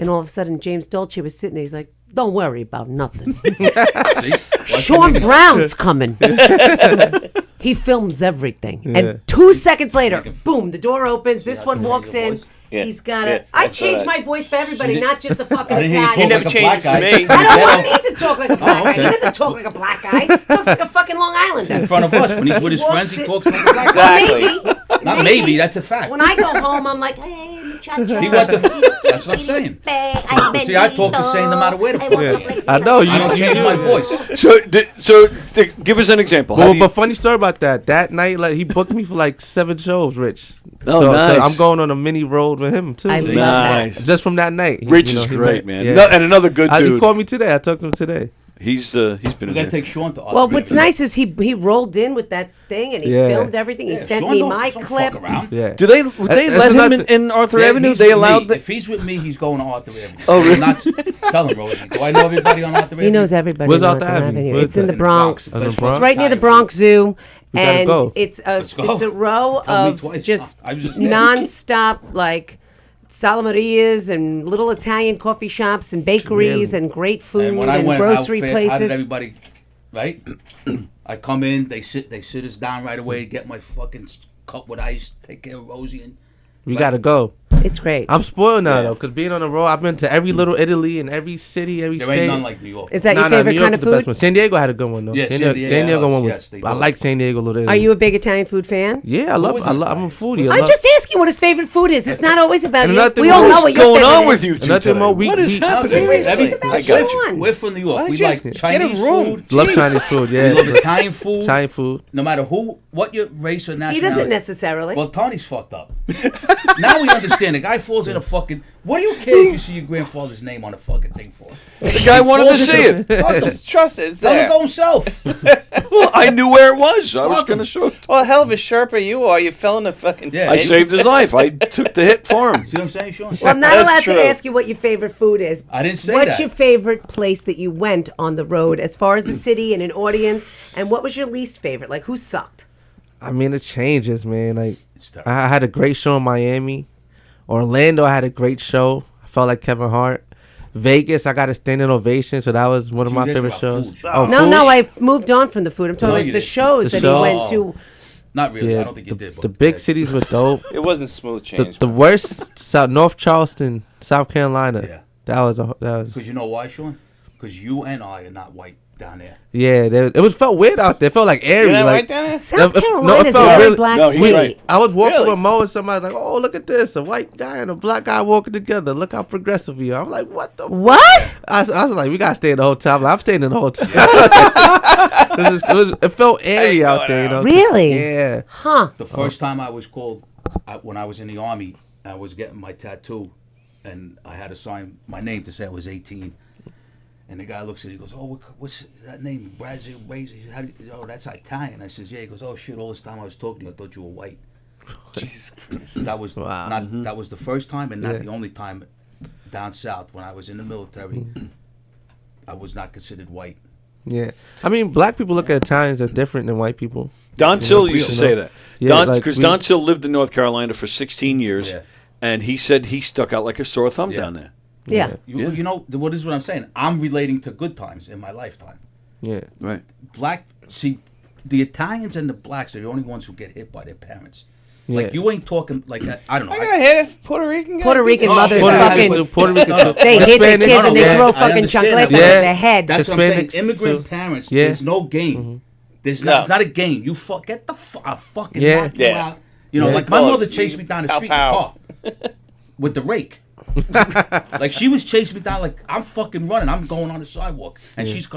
all of a sudden, James Dolce was sitting there. He's like, don't worry about nothing. Sean Brown's coming. He films everything. And 2 seconds later, boom, the door opens. This one walks in. Yeah. He's got it. I changed my voice for everybody, not just the fucking He Italian. never changed for me. I don't need to talk like a black guy. He doesn't talk like a black guy. He talks like a fucking Long Islander. In front of us, when he's with his friends, he talks like a black Exactly. Not maybe, that's a fact. When I go home, I'm like, hey, muchacho. That's what I'm saying. See, I talk the same no matter where the fuck I am. I know. I don't change my voice. So give us an example. But funny story about that. That night, like he booked me for like 7 shows, Rich. Oh, nice. So I'm going on a mini road with him too. I love that. Just from that night. Rich is great, man. And another good dude. He called me today. I talked to him today. He's been We in gotta there. take Sean to Arthur. Well, what's Avenue. nice is he rolled in with that thing and he Yeah. filmed everything. He Yeah, sent Sean me don't- my don't clip. fuck around. Yeah. Do they let him in Arthur Yeah, Avenue? he's They with allowed me. that? If he's with me, he's going to Arthur Avenue. Oh, really? Not, tell him, Rosie. Do I know everybody on Arthur Avenue? He knows everybody. Where's on Arthur Arthur Avenue? Avenue. Where's It's in that? the Bronx. In the It's Bronx? right near the Bronx Zoo, We gotta and go. it's a go. it's a row Tell me of twice. just I was just- nonstop like Salamarias and little Italian coffee shops and bakeries Really? and great food And and, when I went, grocery how places. did everybody, right? I come in, they sit us down right away, get my fucking cup with ice, take care of Rosie, and We gotta go. It's great. I'm spoiled now Yeah. though, cause being on the road, I've been to every little Italy and every city, every there state. ain't none like New York. Is that your Nah, favorite New York kind is of the best food? one. San Diego had a good one though. Yeah, San San Diego Diego, one was. yes, they I do. like San Diego Little Italy. Are you a big Italian food fan? Yeah, I'm a foodie. I I'm love- just asking what his favorite food is. It's not always about And you. nothing We all more- know What's what your going favorite on is. with you two Nothing today? more weak- What is weak- happening? Seriously, it's I about got Sean. you. We're from New York. Why We don't you like just get a Chinese room? food. Love Chinese food. We love Yeah, Italian food. Italian food. No matter what your race or He nationality. doesn't necessarily. Well, Tony's fucked up. Now we understand. The guy falls in a fucking. What do you care if you see your grandfather's name on a fucking thing for? The guy wanted to falls see into it. the- Fuck him. Just trust it. It's Tell him there. to go himself. Well, I knew where it was. I was Fuck going to him. show it. Well, hell of a Sherpa you are. You fell in the fucking Yeah. I pit. saved his life. I took the hit for him. See what I'm saying, Sean? Well, I'm not That's allowed true. to ask you what your favorite food is. I didn't say What's that. your favorite place that you went on the road as far as a city and an audience? And what was your least favorite? Like, who sucked? I mean, it changes, man. Like, It's terrible. I had a great show in Miami. Orlando, I had a great show. I felt like Kevin Hart. Vegas, I got a standing ovation, so that was one of See, my that's favorite about shoes. food. Oh, No, food? no, I've moved on from the food. I'm talking No, about you the didn't. shows The that show? he went to. Not really. Yeah, I don't think you did. the but big okay. cities were dope. It wasn't smooth change. The worst, North Charleston, South Carolina. Yeah. That was Because you know why, Sean? Because you and I are not white down there. yeah. It was felt weird out there. It felt like airy. You're not like, right down there? South it Carolina's felt a very really- black No, he's state. right. I was walking Really? with Mo and somebody's like, "Oh, look at this! A white guy and a black guy walking together. Look how progressive you are." I'm like, "What the?" What? I was like, "We gotta stay in the hotel." I'm like, I'm staying in the hotel. It felt airy out there, you know. Really? Yeah. Huh. The first time I was called, when I was in the Army, I was getting my tattoo, and I had to sign my name to say I was 18. And the guy looks at it, he goes, "Oh, what's that name? Brazil, Rosie? Oh, that's Italian." I says, "Yeah." He goes, "Oh shit! All this time I was talking to you, I thought you were white." Jesus Christ. That was Wow. not. That was the first time, and not Yeah. the only time down south when I was in the military. I was not considered white. Yeah. I mean, black people look at Italians as different than white people. Don Sill used to you say know? that. Yeah, Because like Don Sill lived in North Carolina for 16 years, Yeah. and he said he stuck out like a sore thumb Yeah. down there. Yeah. You know what is what I'm saying? I'm relating to good times in my lifetime. Yeah. Right. See, the Italians and the blacks are the only ones who get hit by their parents. Yeah. Like you ain't talking like I don't know. I got hit it. Puerto Rican guy. Puerto Rican mothers Puerto fucking. Rican, Puerto Rican. They hit their Hispanic, kids and they yeah. throw I fucking understand chancletas that. at their head. That's what I'm saying. Hispanics, Immigrant too. parents. Yeah. There's no game. There's No. not. It's not a game. You get the fucking Yeah. knock you Yeah. out. You know, Yeah. like my Call it mother chased me down the pow, street in the pow. car with the rake. Like she was chasing me down. Like I'm fucking running. I'm going on the sidewalk, and she's.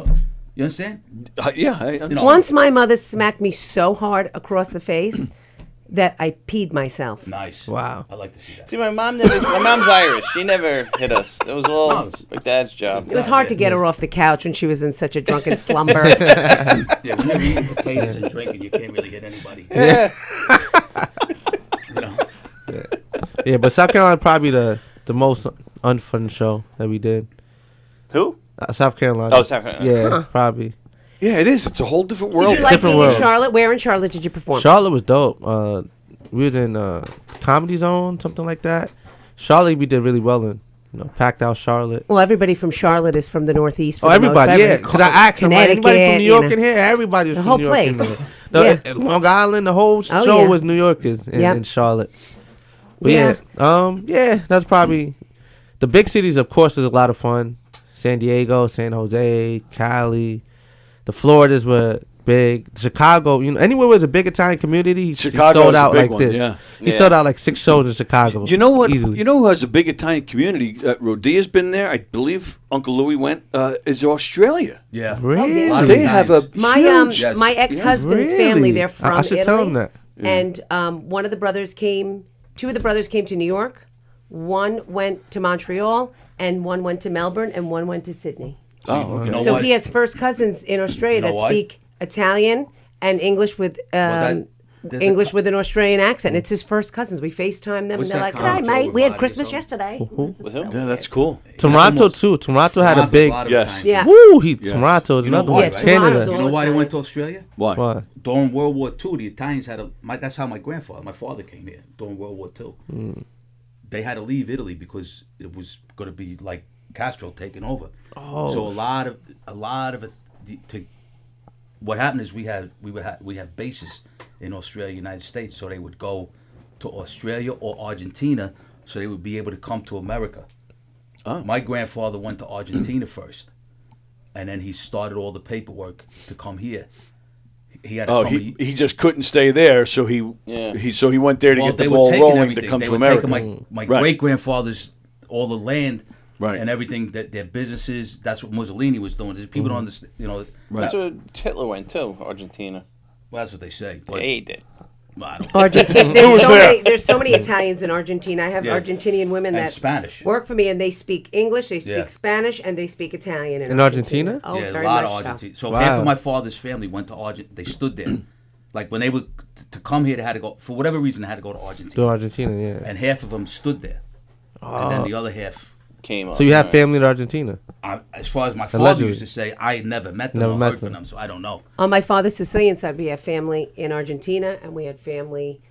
You understand? Yeah, I understand. Once my mother smacked me so hard across the face that I peed myself. Nice. Wow. I like to see that. See, my mom's Irish. She never hit us. It was a little like dad's job. It was hard to get her off the couch when she was in such a drunken slumber. Yeah, when you're eating potatoes and drinking, you can't really hit anybody. Yeah. You know? Yeah, but South Carolina probably the most unfun show that we did. Who? South Carolina. Oh, South Carolina. Yeah, Huh. probably. Yeah, it is. It's a whole different world. Did you like Different being in world. Charlotte? Where in Charlotte did you perform? Charlotte was dope. We was in Comedy Zone, something like that. Charlotte, we did really well in. Packed out Charlotte. Well, everybody from Charlotte is from the Northeast. For Oh, the most everybody, part. yeah. Could I ask somebody? Anybody from New York Connecticut, in here? Everybody was The from whole New York in place. there. No, Yeah. Long Island, the whole Oh, show yeah. was New Yorkers Yep. in Charlotte. But Yeah. yeah, that's probably the big cities. Of course, was a lot of fun. San Diego, San Jose, Cali, the Floridas were big. Chicago, anywhere where there's a big Italian community, he Chicago sold is a out big like one, this. yeah. He Yeah. sold out like 6 shows in Chicago. You know what? Easily. You know who has a big Italian community? Rodia's been there. I believe Uncle Louis went. Is Australia. Yeah. Really? A lot of They have a Italians. My huge. Yes. my ex-husband's Really? family, they're from I should Italy. tell him that. And one of the brothers came. 2 of the brothers came to New York. One went to Montreal, and one went to Melbourne, and one went to Sydney. Oh, You know So what? he has first cousins in Australia You know that why? speak Italian and English with there's English with an Australian accent. It's his first cousins. We FaceTime them What's and they're that like, "Hi, Joe mate. We had Vivati or Christmas something? yesterday." With him? Yeah, that's cool. Toronto too. Toronto had a big. Yes. Yeah. Woo! Yes. Toronto is You know another why, one. right? Canada. You know why they went to Australia? Why? Why? During World War II, the Italians had that's how my father came here during World War II. They had to leave Italy because it was going to be like Castro taking over. Oh. So a lot of it. What happened is we have bases in Australia, United States, so they would go to Australia or Argentina, so they would be able to come to America. Oh. My grandfather went to Argentina first, and then he started all the paperwork to come here. He had to Oh, come he just couldn't stay there, so he went there to get they the were ball taking rolling to everything. come They to were America. taking my Right. great grandfather's all the land Right. and everything that their businesses. That's what Mussolini was doing. People don't understand. That's where Hitler went too, Argentina. Well, that's what they say. Yeah, he did. Well, I don't Argentina. There's so many Italians in Argentina. I have Yeah. Argentinian women And that Spanish. work for me, and they speak English, they speak Yeah. Spanish, and they speak Italian In Argentina? Oh, yeah, very a lot much of so. Argentina. So Wow. half of my father's family went to Argentina. They stood there. Like when they were to come here, they had to go for whatever reason. They had to go to Argentina. To Argentina, yeah. And half of them stood there, and then the other half came. So you have family in Argentina? As far as my father Allegedly. used to say, I never met them Never or met heard from them. them, so I don't know. On my father's Sicilian side, we have family in Argentina, and we had family.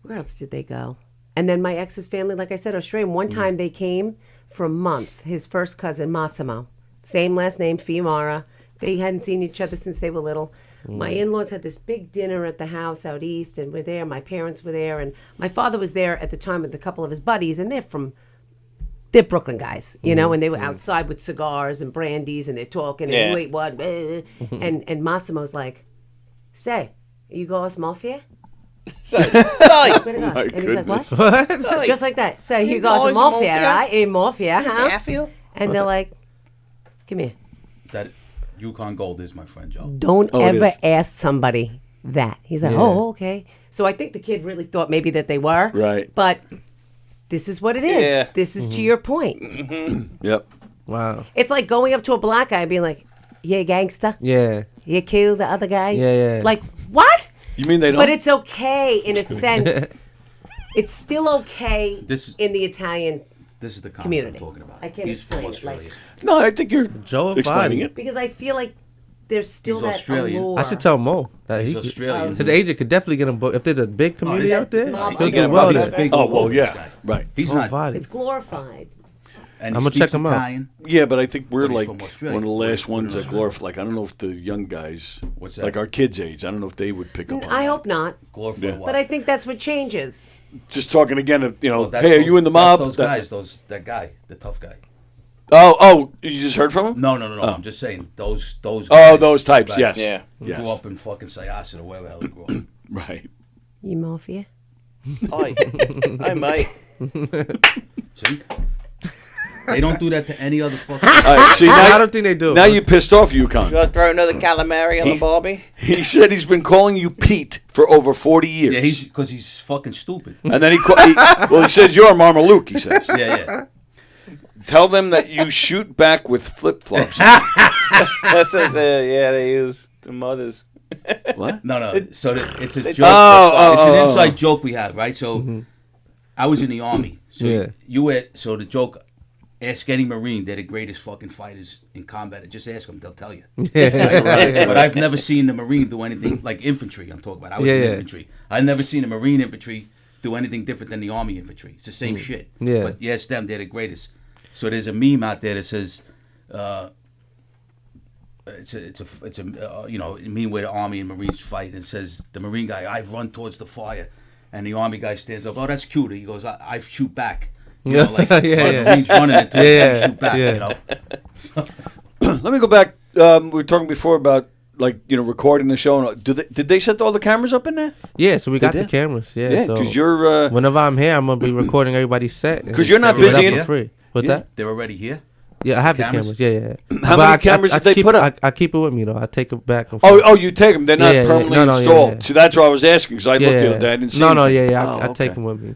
Where else did they go? And then my ex's family, like I said, Australian. One time they came for a month. His first cousin, Massimo, same last name, Fiumara. They hadn't seen each other since they were little. My in-laws had this big dinner at the house out east, and we're there. My parents were there, and my father was there at the time with a couple of his buddies, and they're Brooklyn guys, you know, and they were outside with cigars and brandies, and they're talking, and who ate what, and Massimo's like, "Say, you go us mafia?" Sorry. And he's like, "What?" Sorry. Just like that. So you You go us guys mafia, mafia? right? In mafia, huh? Mafia? And they're like, "Come here. That Yukon Gold is my friend Joe. Don't Oh, it ever is. ask somebody that." He's like, Yeah. "Oh, okay." So I think the kid really thought maybe that they were. Right. But this is what it is. Yeah. This is to your point. Yep. Wow. It's like going up to a black guy and being like, "Yeah, gangster. Yeah. You kill the other guys." Yeah, yeah. Like, what? You mean they don't? But it's okay in a sense. It's still okay This is- in the Italian This is the comment community. I'm talking about. I can't He's from explain it, like- Australia. No, I think you're Joe explaining Biden. it. because I feel like there's still He's that Australian. allure. I should tell Mo that He's he Australian. his agent could definitely get him booked. If there's a big community he's- out there, Mob- he'll he's get a well He's there. big Oh, all well, over, yeah. this guy. Right. He's Joe not. Biden. It's glorified. And I'ma he check speaks him out. Italian. Yeah, but I think we're But he's like from Australia. one of the last We're ones from that glorify. Like I don't know if the young guys, What's that? like our kids' age, I don't know if they would pick up on I that. hope not. Glorify Yeah. what? But I think that's what changes. Just talking again of Well, that's hey, are those- you in the that's mob? Those That- guys, that guy, the tough guy. Oh, you just heard from him? No. Oh. I'm just saying those. Oh, Guys, those types. right, Yes. Yeah. Yes. Grew up in fucking Syosset or wherever the hell he grew up. Right. You mafia? I might. See? They don't do that to any other fucking. All right, see, now, I don't think they do. now you pissed off Yukon. You gonna throw another calamari on the Barbie? He said he's been calling you Pete for over 40 years. Yeah, because he's fucking stupid. And then he says you're Marmaluke, he says. Yeah. Tell them that you shoot back with flip-flops. That's what they use the mothers. What? No. So it's a They- joke. Oh, It's an oh. inside joke we have, right? So I was in the army. So Yeah. you were. So the joke. Ask any Marine, they're the greatest fucking fighters in combat. Just ask them, they'll tell you. Yeah. But I've never seen the Marine do anything like infantry. I'm talking about. I was in Yeah. infantry. I've never seen a Marine infantry do anything different than the Army infantry. It's the same shit. Yeah. But yes, them, they're the greatest. So there's a meme out there that says, it's a meme where the Army and Marines fight, and it says the Marine guy, I run towards the fire, and the Army guy stands up. Oh, that's cute. He goes, I shoot back. You know, like Yeah. Marines running into it, Yeah. shoot back. Yeah. You know. Let me go back. We were talking before about recording the show. Did they set all the cameras up in there? Yeah, so we They got the did? cameras. Yeah, Yeah, so because you're whenever I'm here, I'm gonna be recording everybody's set. and 'Cause you're not give it busy up in- for free. With Yeah. that? They're already here. Yeah, I have the Cameras? cameras. Yeah. How But many cameras did they keep, put up? I keep it with me though. I take it back. And Oh, you take them. They're not Yeah, yeah, permanently no, no, yeah, installed. yeah. See, that's why I was asking because I looked the other day. I didn't see. No, anything. yeah. Oh, I okay. take them with me.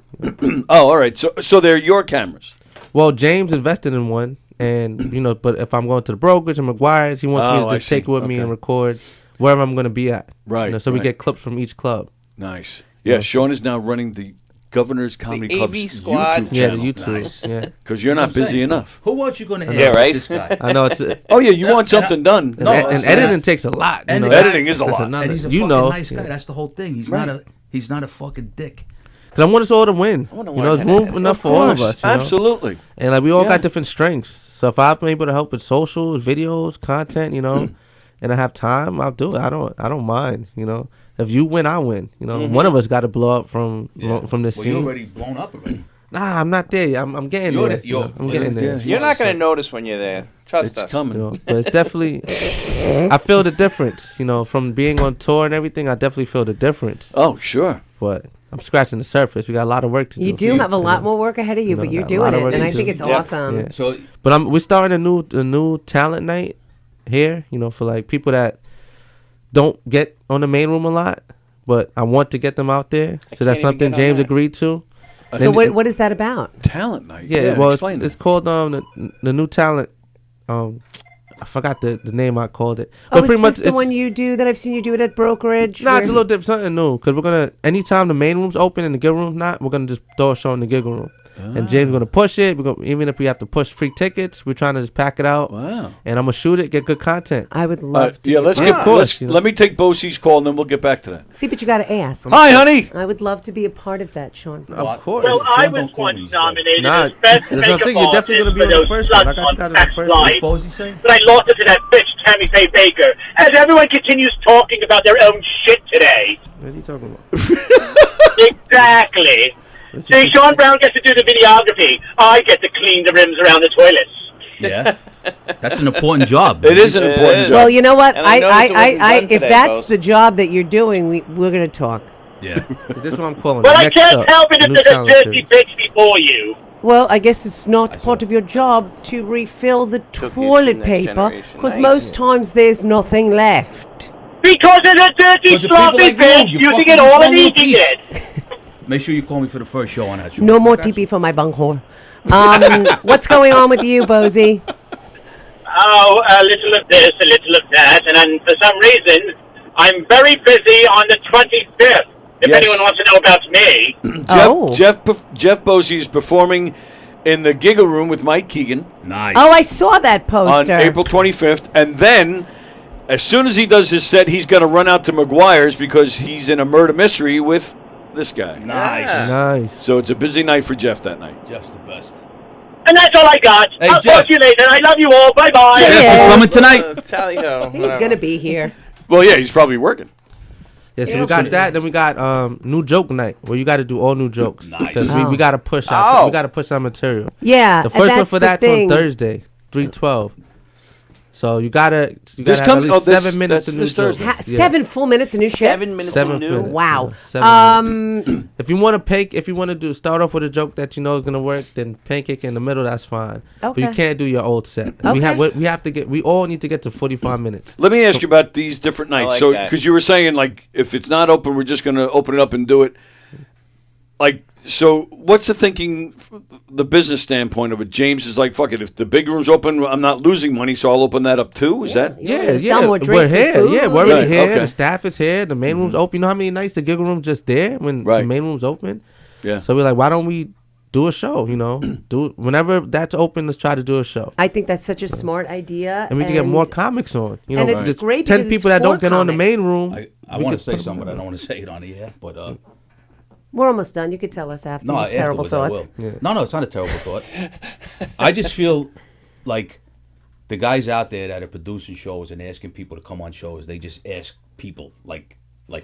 Oh, all right. So they're your cameras. Well, James invested in one, and but if I'm going to the brokerage and McGuire's, he wants me to just take it with me and record wherever I'm going to be at. Right. So we get clips from each club. Nice. Yeah, Sean is now running the Governor's Comedy Club's YouTube channel. Yeah, the YouTube. Yeah. Because you're not busy enough. Who else you going to have? Yeah, right. This guy? I know it's. Oh yeah, you want something done. And editing takes a lot. And editing is a lot. And he's a fucking nice guy. That's the whole thing. He's not a fucking dick. Because I want us all to win. There's room enough for all of us. Absolutely. And like we all got different strengths. So if I'm able to help with socials, videos, content, and I have time, I'll do it. I don't mind. If you win, I win. One of us got to blow up from this scene. You're already blown up already. Nah, I'm not there. I'm getting there. I'm getting there. You're not going to notice when you're there. Trust us. It's coming. But it's definitely, I feel the difference. From being on tour and everything, I definitely feel the difference. Oh, sure. But I'm scratching the surface. We got a lot of work to do. You do have a lot more work ahead of you, but you're doing it, and I think it's awesome. Yeah. So, but we're starting a new talent night here. For like people that don't get on the main room a lot, but I want to get them out there. So that's something James agreed to. So what is that about? Talent night. Yeah, well, it's called the new talent. I forgot the name I called it. But pretty much the one you do that I've seen you do it at brokerage? Nah, it's a little different, something new. Because we're gonna anytime the main room's open and the gig room's not, we're gonna just throw a show in the gig room. And James is gonna push it. Even if we have to push free tickets, we're trying to just pack it out. Wow. And I'm gonna shoot it, get good content. I would love to. Yeah, let's get. Let me take Bosie's call and then we'll get back to that. See, but you got to ask. Hi, honey. I would love to be a part of that, Sean. Of course. Well, I was once nominated Nah, as best there's makeup nothing. You're definitely gonna be on the artist first for one. those I got you guys on the Prats first Live, one. Bosie saying? but I lost it to that bitch Tammy Faye Baker. As everyone continues talking about their own shit today. What are you talking about? Exactly. See, Sean Brown gets to do the videography. I get to clean the rims around the toilets. Yeah, that's an important job. It is an important job. Well, you know what? And I noticed it wasn't done if today, that's Bose. the job that you're doing, we're going to talk. Yeah. This is what I'm calling. Well, it. I Next can't up, help it if new there's a talent dirty series. bitch before you. Well, I guess it's not part of your job to refill the toilet Next paper, Generation. because Nice. most times there's nothing left. Because there's a dirty, Because of sloppy people like bitch you using fucking it all small and little eating piece. it. Make sure you call me for the first show on that show. No more TP for my bunghole. What's going on with you, Bosie? Oh, a little of this, a little of that, and then for some reason, I'm very busy on the 25th. If Yes. anyone wants to know about me. Jeff Bosie is performing in the Giggle Room with Mike Keegan. Nice. Oh, I saw that On poster. April 25th, and then as soon as he does his set, he's going to run out to McGuire's because he's in a murder mystery with this guy. Nice. Nice. So it's a busy night for Jeff that night. Jeff's the best. And that's all I got. Hey, I'll Jeff. talk to you later. I love you all. Bye-bye. Jeff, you coming tonight? Tally ho. He's going to be here. Well, yeah, he's probably working. Yeah, so we got that. Then we got new joke night where you got to do all new jokes. Nice. Because Oh. we got to push out. We got to push our material. Yeah, The and first one that's for the that's thing. on Thursday, 3/12. So you gotta This have comes- at oh, least this- 7 minutes that's of new this jokes. Thursday. Yeah. 7 full minutes of new shit? 7 minutes Seven of new. minutes. Wow. Yeah, 7 minutes. If you want to start off with a joke that you know is gonna work, then pancake in the middle. That's fine. But you Okay. can't do your old set. Okay. We all need to get to 45 minutes. Let me ask you about these different nights. like So, that. because you were saying, like, if it's not open, we're just going to open it up and do it. Like, so what's the thinking, the business standpoint of it? James is like, fuck it. If the big room's open, I'm not losing money, so I'll open that up too. Is that? Yeah, Sell more we're drinks and here. food. Yeah, we're already Right, here. okay. The staff is here. The main room's open. You know how many nights the gig room just there when Right. the main room's open? Yeah. So we're like, why don't we do a show? Do whenever that's open. Let's try to do a show. I think that's such a smart idea. And we can get more comics on. You know, and it's there's great 10 because people it's that don't for get on the main comics. room. I we want could to say put 'em something, but I on. don't want to say it on the air. But We're almost done. You could tell us after no, your terrible afterwards thoughts. I will. No, it's not a terrible thought. I just feel like the guys out there that are producing shows and asking people to come on shows, they just ask people like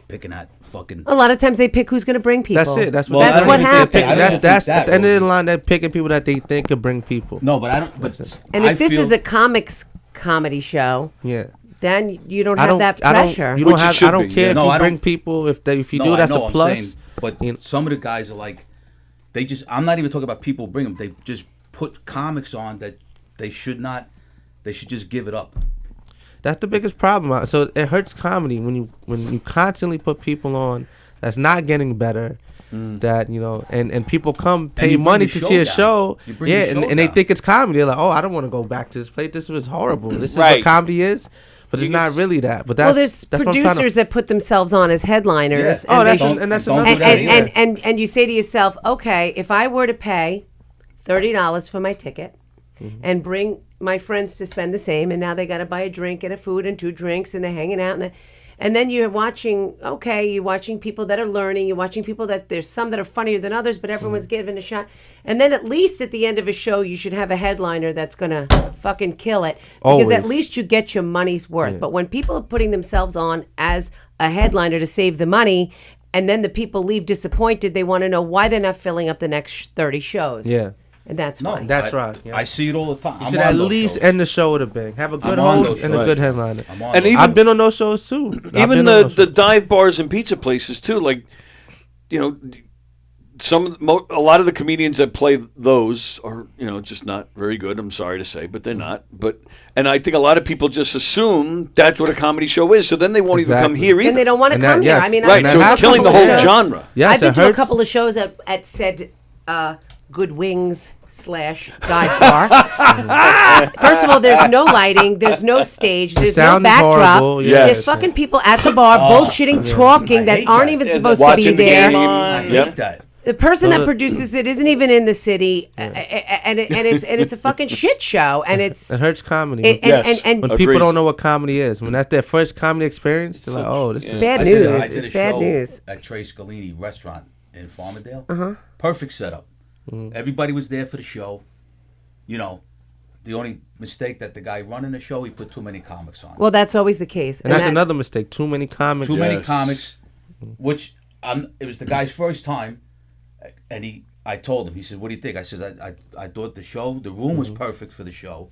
picking at fucking. A lot of times they pick who's going to bring people. That's it. That's Well, I what, don't what even think they pick- I happens. don't even That's think at the end of Rosie. the line. They're picking people that they think could bring people. No, but I don't. But And if I this feel, is a comics comedy show, Yeah. then you don't I have don't. that I pressure. don't. You don't Which it have. should I don't be, care yeah. if No, you I bring don't- people. If you no, do, I that's know a I'm plus. saying, but You know. some of the guys are like, they just. I'm not even talking about people bring them. They just put comics on that they should not. They should just give it up. That's the biggest problem. So it hurts comedy when you constantly put people on that's not getting better, that and people pay you bring money the to show see a down. show. You bring Yeah, the show and they down. think it's comedy. They're like, oh, I don't want to go back to this place. This was horrible. This is Right. what comedy is. But it's not really that. But that's well, there's that's what I'm trying to- producers that put themselves on as headliners. Yeah. Oh, that's Don't- and that's don't another do that thing. either. And you say to yourself, okay, if I were to pay $30 for my ticket and bring my friends to spend the same, and now they got to buy a drink and a food and 2 drinks, and they're hanging out, and then you're watching people that are learning, you're watching people that there's some that are funnier than others, but everyone's given a shot. And then at least at the end of a show, you should have a headliner that's going to fucking kill it. Because Always. at least you get your money's worth. Yeah. But when people are putting themselves on as a headliner to save the money, and then the people leave disappointed, they want to know why they're not filling up the next 30 shows. Yeah. And that's No, why. That's right. Yeah. I see it all the time. You I'm should on at those least shows. end the show with a bang. Have a good I'm on host those and a shows. good headliner. I'm on And those. even I've been on those shows too. I've Even been on the those the shows. dive bars and pizza places too. Like, a lot of the comedians that play those are just not very good. I'm sorry to say, but they're not. And I think a lot of people just assume that's what a comedy show is. So then they won't even come Exactly. here either. Then they don't want to And that- come here. yes. I mean, Right, I've so been to it's a killing the couple whole of shows- genre. Yes, I've been it to a hurts. couple of shows at said Good Wings / dive bar. First of all, there's no lighting, there's no stage, there's no sound is backdrop. horrible, yes. There's fucking people at the bar bullshitting, talking that hate aren't that. even There's supposed to watching be the there. game. I hate Yep. that. The person So that the- produces it isn't even in the city, and it's a fucking shit show, and it's It hurts comedy. and, Yes. and when Agreed. people don't know what comedy is, when that's their first comedy experience, they're like, "Oh, this is bad I news. did It's a bad show news. at Trey Scalini restaurant in Farmingdale. Uh-huh. Perfect setup. Mm. Everybody was there for the show. The only mistake that the guy running the show, he put too many comics on. Well, that's always the case. And that's that- another mistake. Too many comics. Too many Yes. comics, which it was the guy's first time, and I told him. He said, "What do you think?" I said, "I thought the room was perfect for the show.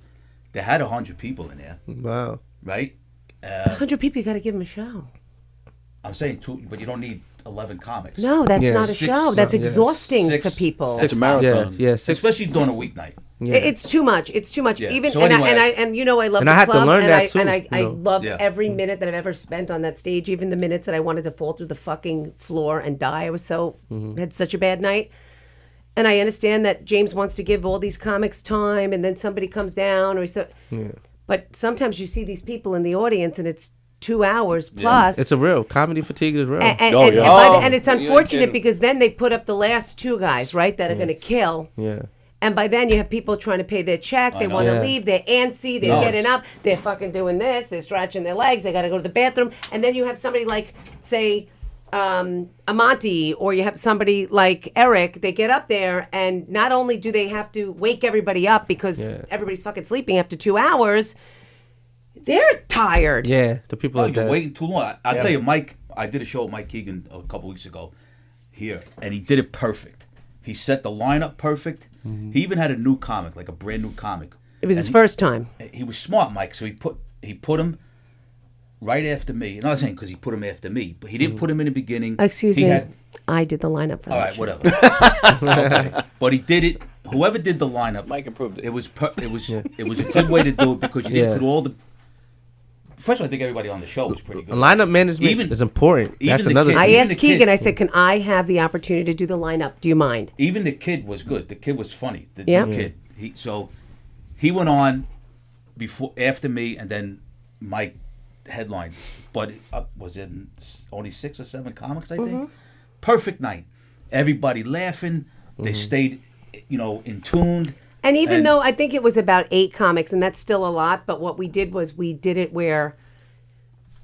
They had 100 people in there, Wow. right? 100 people, you got to give them a show. I'm saying but you don't need 11 comics. No, that's Yeah. not a Six- show. That's yeah. exhausting for people. It's a marathon. Yeah, six. especially during a weeknight. Yeah. It's too much. It's too much. Yeah. Even So and anyway- I love And the I had to club, learn and that I too, and I you know. love Yeah. every minute that I've ever spent on that stage. Even the minutes that I wanted to fall through the fucking floor and die. I was had such a bad night. And I understand that James wants to give all these comics time, and then somebody comes down, but sometimes you see these people in the audience, and it's 2 hours plus. It's a real comedy fatigue is real. And, Oh, and, yeah. and, by the- Oh, and it's you're not unfortunate kidding. because then they put up the last 2 guys, right, that are going to kill. Yeah. And by then you have people trying to pay their check. They know. want to Yeah. leave. They're antsy. They're No, getting it's- up. They're fucking doing this. They're stretching their legs. They got to go to the bathroom. And then you have somebody like, say, Amonte, or you have somebody like Eric. They get up there, and not only do they have to wake everybody up because everybody's fucking sleeping after 2 hours, they're tired. Yeah, the people Oh, are you're dead. waiting too long. I'll tell you, Mike, I did a show with Mike Keegan a couple weeks ago here, and he did it perfect. He set the lineup perfect. He even had a new comic, like a brand new comic. It was And his first time. He was smart, Mike, so he put him right after me. And I'm not saying because he put him after me, but he didn't put him in the beginning. Excuse He me. had- I did the lineup for all that right, show. whatever. Okay. But he did it. Whoever did the lineup, Mike approved it. It was it was a good way to do it because you didn't Yeah. put all the. First of all, I think everybody on the show was pretty good. Lineup management is important. even That's the another kid- thing. I Even asked the Keegan, kid- I said, can I have the opportunity to do the lineup? Do you mind? Even the kid was good. The kid was funny. The Yeah. new kid. He went on after me, and then Mike headlined. But was it only 6 or 7 comics? I think. Perfect night. Everybody laughing. They stayed, in tuned. And even though I think it was about 8 comics, and that's still a lot, but what we did was we did it where,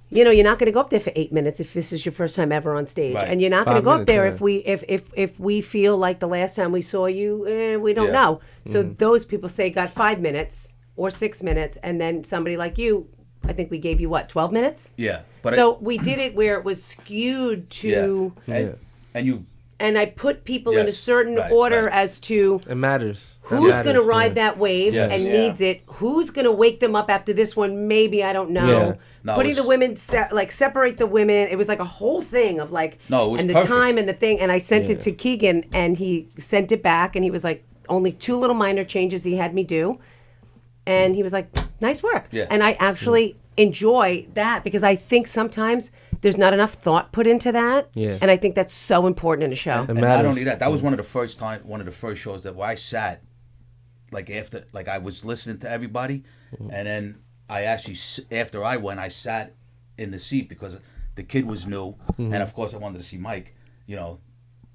you're not going to go up there for 8 minutes if this is your first time ever on stage, Right. and you're not going to 5 go up minutes, there yeah. if we feel like the last time we saw you, we don't Yeah. know. So those people say got 5 minutes or 6 minutes, and then somebody like you, I think we gave you 12 minutes. Yeah. But So we did it where it was skewed to, and you. and I put people in a Yes, certain right, order right. as to. It matters. That Who's matters, going to ride yeah. that wave Yes. and Yeah. needs it? Who's going to wake them up after this one? Maybe, I don't know. Yeah. No, it Putting was- the women, separate the women. It was like a whole thing of like, No, it was and the perfect. time and the thing. And I sent Yeah. it to Keegan, and he sent it back, and he was like, only 2 little minor changes he had me do. And he was like, nice work. Yeah. And I actually enjoy that because I think sometimes there's not enough thought put into that. Yeah. And I think that's so important in a show. And not only that, that was one of the first shows that where I sat, like I was listening to everybody, and then I actually, after I went, I sat in the seat because the kid was new, and of course I wanted to see Mike,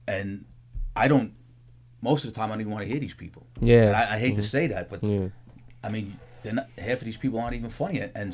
and most of the time I don't even want to hear these people. Yeah. And I hate to say that, but I mean, half of these people aren't even funny, and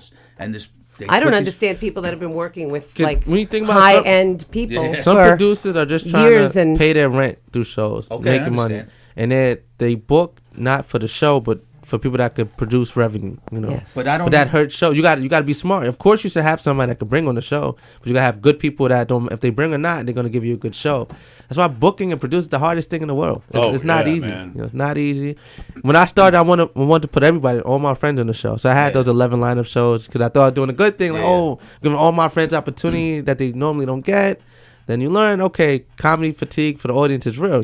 this. I don't understand people that have been working with like when you think about high-end people. Some producers are just trying to pay their rent through shows, Okay, making money, and they book not for the show, but for people that could produce revenue. Yes. But I don't. But that hurts show. You got to be smart. Of course, you should have somebody that could bring on the show, but you got to have good people that don't. If they bring or not, they're gonna give you a good show. That's why booking and producing is the hardest thing in the world. It's not easy. Man. It's not easy. When I started, I wanted to put everybody, all my friends on the show. So I had those 11 lineup shows because I thought I was doing a good thing. Like, giving all my friends opportunity that they normally don't get. Then you learn, okay, comedy fatigue for the audience is real.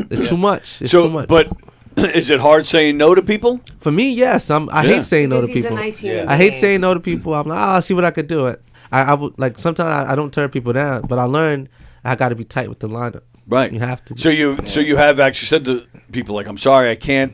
It's too much. It's too much. But is it hard saying no to people? For me, yes. I hate saying no to Because he's a people. nice human I hate being. saying no to people. I'm like, I'll see what I could do. I would like sometimes I don't turn people down, but I learned I got to be tight with the lineup. Right. You have to. So you have actually said to people like, I'm sorry, I can't.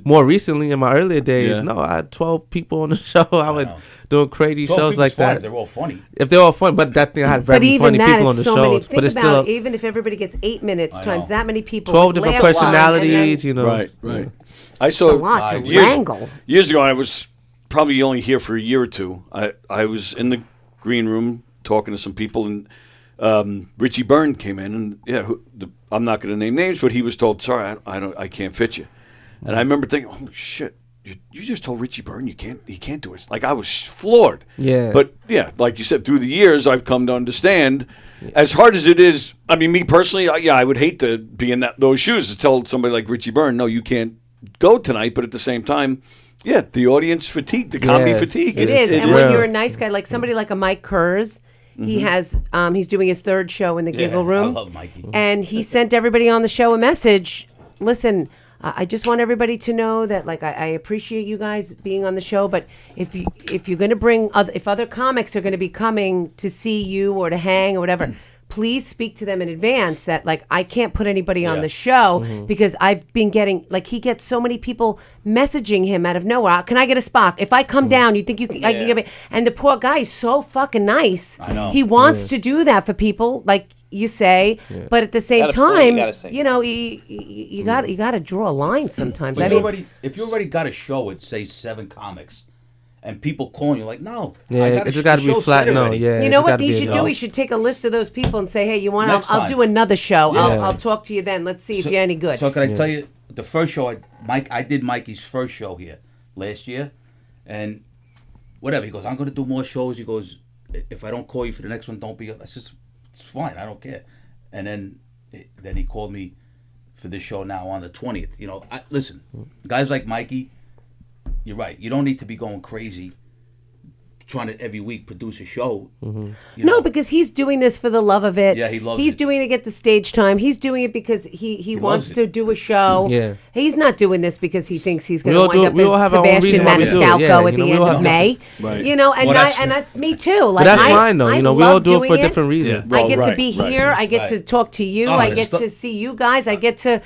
More recently, in my earlier days, Yeah. no, I had 12 people on the show. I would doing crazy 12 shows people's like fine that. if they're all funny. If they're all fun, but that thing I had But very even funny that people on is the so many. shows. Think But it's about still even if everybody gets 8 minutes times that many people. 12 would different laugh a lot, and personalities. then- Right. I saw a lot to years, wrangle. years ago. I was probably only here for a year or two. I was in the green room talking to some people, and Richie Byrne came in, and I'm not going to name names, but he was told, "Sorry, I can't fit you." And I remember thinking, "Oh shit, you just told Richie Byrne he can't do it." Like I was floored. Yeah. But yeah, like you said, through the years, I've come to understand. As hard as it is, I mean, me personally, I would hate to be in those shoes to tell somebody like Richie Byrne, "No, you can't go tonight." But at the same time, the audience fatigue, the comedy fatigue. It is, and when you're a nice guy, like somebody like a Mike Kurz, he has, he's doing his 3rd show in the Giggle Room. I love Mikey. And he sent everybody on the show a message. Listen, I just want everybody to know that, like, I appreciate you guys being on the show, but if you're going to bring, if other comics are going to be coming to see you or to hang or whatever, please speak to them in advance that, like, I can't put anybody on the show because I've been getting, like, he gets so many people messaging him out of nowhere. Can I get a spot? If I come down, you think you can, I can get me? And the poor guy is so fucking nice. I know. He wants to do that for people, like you say, but at the same Got a point, you time, gotta say. You got to draw a line sometimes. But I mean, if you already got a show with say 7 comics, and people calling you like, no, Yeah, I it got just got to be flat. No, yeah. you it know just what gotta he be a should no. do? He should take a list of those people and say, hey, you want? Next I'll time. do another show. Yeah. I'll talk to you then. Let's see if you're any good. So can I tell you the first show I did Mikey's first show here last year, and whatever, he goes, I'm going to do more shows. He goes, if I don't call you for the next one, don't be up. I said, it's fine, I don't care. And then he called me for this show now on the 20th. Listen, guys like Mikey, you're right. You don't need to be going crazy trying to every week produce a show. No, because he's doing this for the love of it. Yeah, he loves He's it. doing it to get the stage time. He's doing it because he wants loves to do a show. Yeah. He's not doing this because he thinks he's going We to all wind do- up we all as have our own Sebastian reason why we do it. Maniscalco Yeah, at you the know, we end all of have- May. Right. You know, and Well, that's- that's me too. Like, But that's I, fine though. I We all love do it for a doing different reason. Yeah. I get to Right, be right. here. I get to Right. talk to you. Oh, I and get it's to see you guys. I get to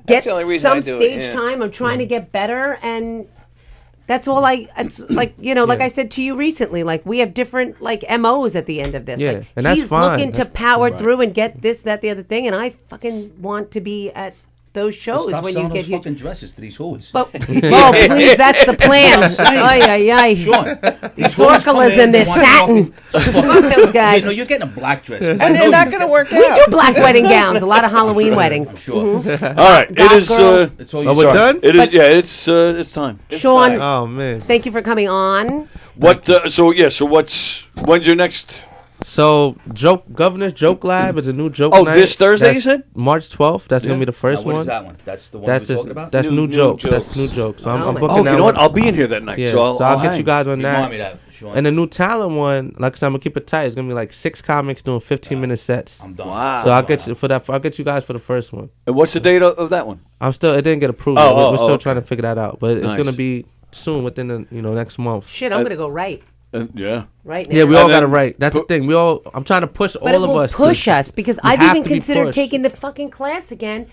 That's get the only reason I some do it, stage yeah. time. I'm trying to get better, and that's all it's like, like I said to you recently, like we have different like MOs at the end of this. Yeah, Like, and that's he's fine. looking to That's- power right. through and get this, that, the other thing, and I fucking want to be at those shows Stop when you selling get those here. fucking dresses to these hoods. But, please, that's the plan. Ay, ay, ay. Sean, These formulas and their satin. Fuck those guys. You're getting a black dress. And they're not going to work We out. do black wedding gowns, a lot of Halloween weddings. I'm sure. All right, it is. girls. It's all Oh, you we're sorry. done? It is. It's time. Sean, Oh man. thank you for coming on. What? So when's your next? So Governor's Joke Lab is a new joke Oh, night. this Thursday, you That's said? March 12th. That's gonna be the first Now, what one. is that one? That's the one That's we're just talking about? that's new New jokes. jokes. That's new jokes. So I'm Oh, my booking Oh, that you know what? one. I'll be in here that night. Yeah, So I'll get hang. you guys on Remind that. me that, Sean. And the new talent one, like I said, I'm gonna keep it tight. It's gonna be like 6 comics doing 15-minute sets. I'm done. Wow. So I'll get you for that. I'll get you guys for the first one. And what's the date of that one? I'm still. It didn't get approved. Oh, yet. oh, We're still okay. trying to figure that out. But it's Nice. gonna be soon, within the next month. Shit, I'm going to go right. Yeah. Right now. Yeah, we all got to write. That's the thing. I'm trying to push But all it of will us. push us because we I've have even to be considered pushed. taking the fucking class again,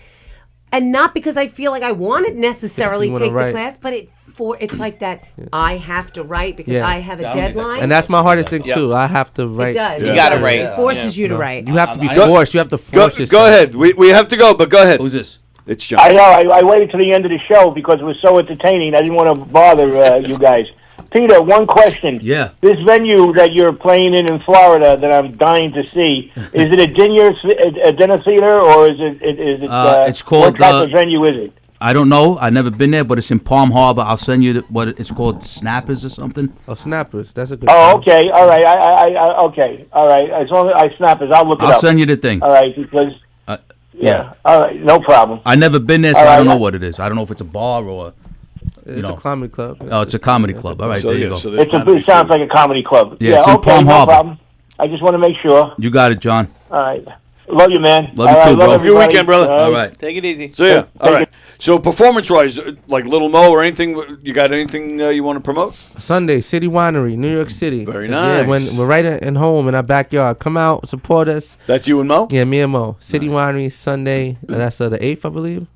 and not because I feel like I want to necessarily You wanna take the write. class, but it's like that I have to write because I have a deadline. And that's my hardest thing too. I have to write. It does. You gotta write. It forces you to write. You have to be Go- forced. You have to Go, force yourself. go ahead. We have to go, but go ahead. Who's this? It's John. I know. I waited to the end of the show because it was so entertaining. I didn't want to bother you guys. Peter, one question. Yeah. This venue that you're playing in Florida that I'm dying to see, is it a dinner theater or is it it's called, what type of venue is it? I don't know. I've never been there, but it's in Palm Harbor. I'll send you what it's called, Snappers or something. Oh, Snappers. That's a good. Oh, okay. All right. I okay. All right. As long as I snap it, I'll look it up. I'll send you the thing. All right, because Yeah. All right. No problem. I've never been there, so All I don't right. know what it is. I don't know if it's a bar or, It's a comedy club. Oh, it's a comedy club. All right, So, there you yeah, go. so there's It sounds like a comedy club. Yeah, it's in okay, Palm no Harbor. problem. I just want to make sure. You got it, John. All right. Love you, man. Love you All too, right, bro. love Have a good everybody. weekend, brother. All right. Take it easy. So, yeah. All right. So, performance-wise, like Little Mo or anything, you got anything you want to promote? Sunday, City Winery, New York City. Very Yeah, nice. when we're right in home in our backyard. Come out, support us. That's you and Mo? Yeah, me and Mo. City Winery, Sunday. And that's the 8th, I believe.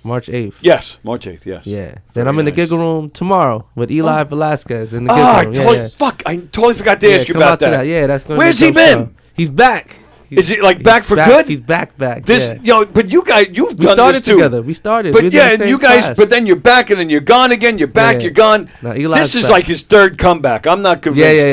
March 8th. Yes, March 8th, yes. Yeah. Then I'm in the Giggle Room tomorrow with Eli Velasquez in the Oh, Giggle I Room. totally forgot to ask you come about out to that. Yeah, that's going to Where's he been? He's back. Is he like back for back, good? He's back. This, yeah. but you guys, you've We done started this too. together. We started. But We was in yeah, the and same you guys, class. but then you're back, and then you're gone again. You're back. Yeah. You're gone. Now, Eli's This is back. like his third comeback. I'm not convinced.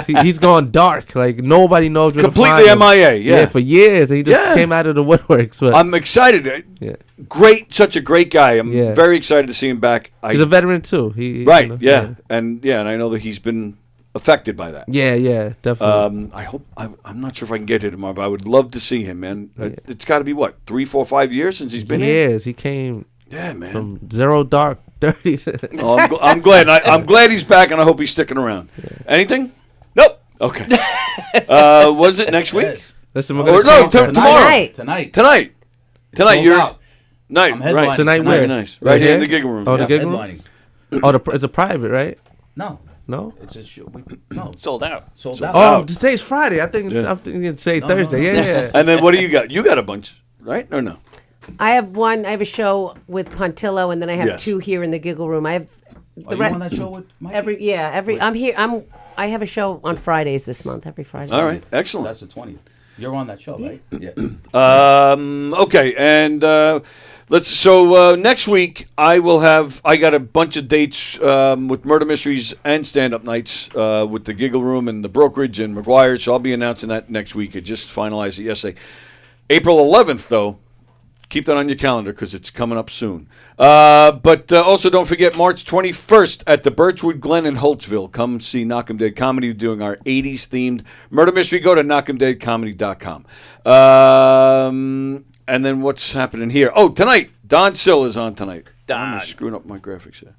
Yeah. He's gone dark. Like nobody knows where Completely to find him. MIA, yeah. for years. And he just came out of the woodworks. But I'm excited. Great, such a great guy. I'm Yeah. very excited to see him back. he's a veteran too. He right, you know, yeah. And I know that he's been affected by that. Yeah, definitely. I hope I'm not sure if I can get here tomorrow, but I would love to see him, man. It's got to be what 3, 4, 5 years since he's been here. Years. He came. Yeah, man. From Zero Dark 30. Oh, I'm glad. I'm glad he's back, and I hope he's sticking around. Anything? Nope. Okay. Was it next week? Listen, we're Or gonna no, change that. tomorrow. Tonight. Tonight. You're out. night. I'm Right. headlining Tonight tonight. where? Nice. Right here in the Giggle Room. Oh, the Yeah. Giggle Room. Headlining. It's a private, right? No. No. It's a show. No. Sold out. Sold out. Oh, today's Friday. I think Yeah. I'm thinking say No, Thursday. no. Yeah. And then what do you got? You got a bunch, right? Or no? I have one. I have a show with Pontillo, and then I have Yes. 2 here in the Giggle Room. I have Are you on that show with Mike? I'm here. I have a show on Fridays this month. Every Friday. All right. Excellent. That's the 20th. You're on that show, right? Yeah. Okay, and next week I got a bunch of dates with Murder Mysteries and stand-up nights with the Giggle Room and the Brokerage and McGuire, so I'll be announcing that next week. I just finalized it yesterday. April 11th, though, keep that on your calendar because it's coming up soon. But also don't forget March 21st at the Birchwood Glen in Holtzville. Come see Knock 'em Dead Comedy doing our 80s themed murder mystery. Go to knockemdeadcomedy.com. And then what's happening here? Oh, tonight, Don Sill is on tonight. I'm screwing up my graphics here.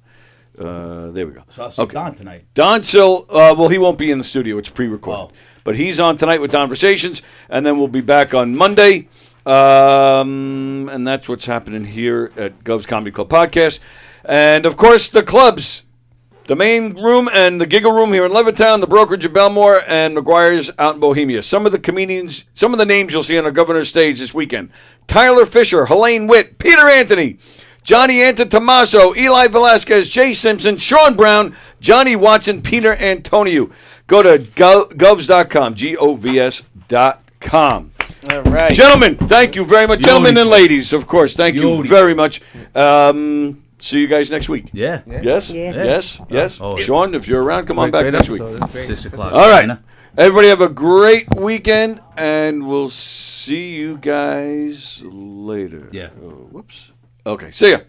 There we go. So I'll see Don tonight. Don Sill, well, he won't be in the studio. It's pre-recorded. But he's on tonight with Conversations, and then we'll be back on Monday. And that's what's happening here at Gov's Comedy Club Podcast. And, of course, the clubs. The main room and the Giggle Room here in Levittown, the Brokerage in Belmore, and McGuire's out in Bohemia. Some of the comedians, some of the names you'll see on the governor's stage this weekend. Tyler Fisher, Helene Witt, Peter Anthony, Johnny Antomaso, Eli Velasquez, Jay Simpson, Sean Brown, Johnny Watson, Peter Antonio. Go to govs.com, govs.com. All right. Gentlemen, thank you very much. Gentlemen and ladies, of course, thank you Yodi. very much. See you guys next week. Yeah. Yes? Yeah. Yes? Yes? Oh, yeah. Sean, if you're around, come on back Great next week. episode. It's great. 6 o'clock. All right. China. Everybody have a great weekend, and we'll see you guys later. Yeah. Whoops. Okay, see ya.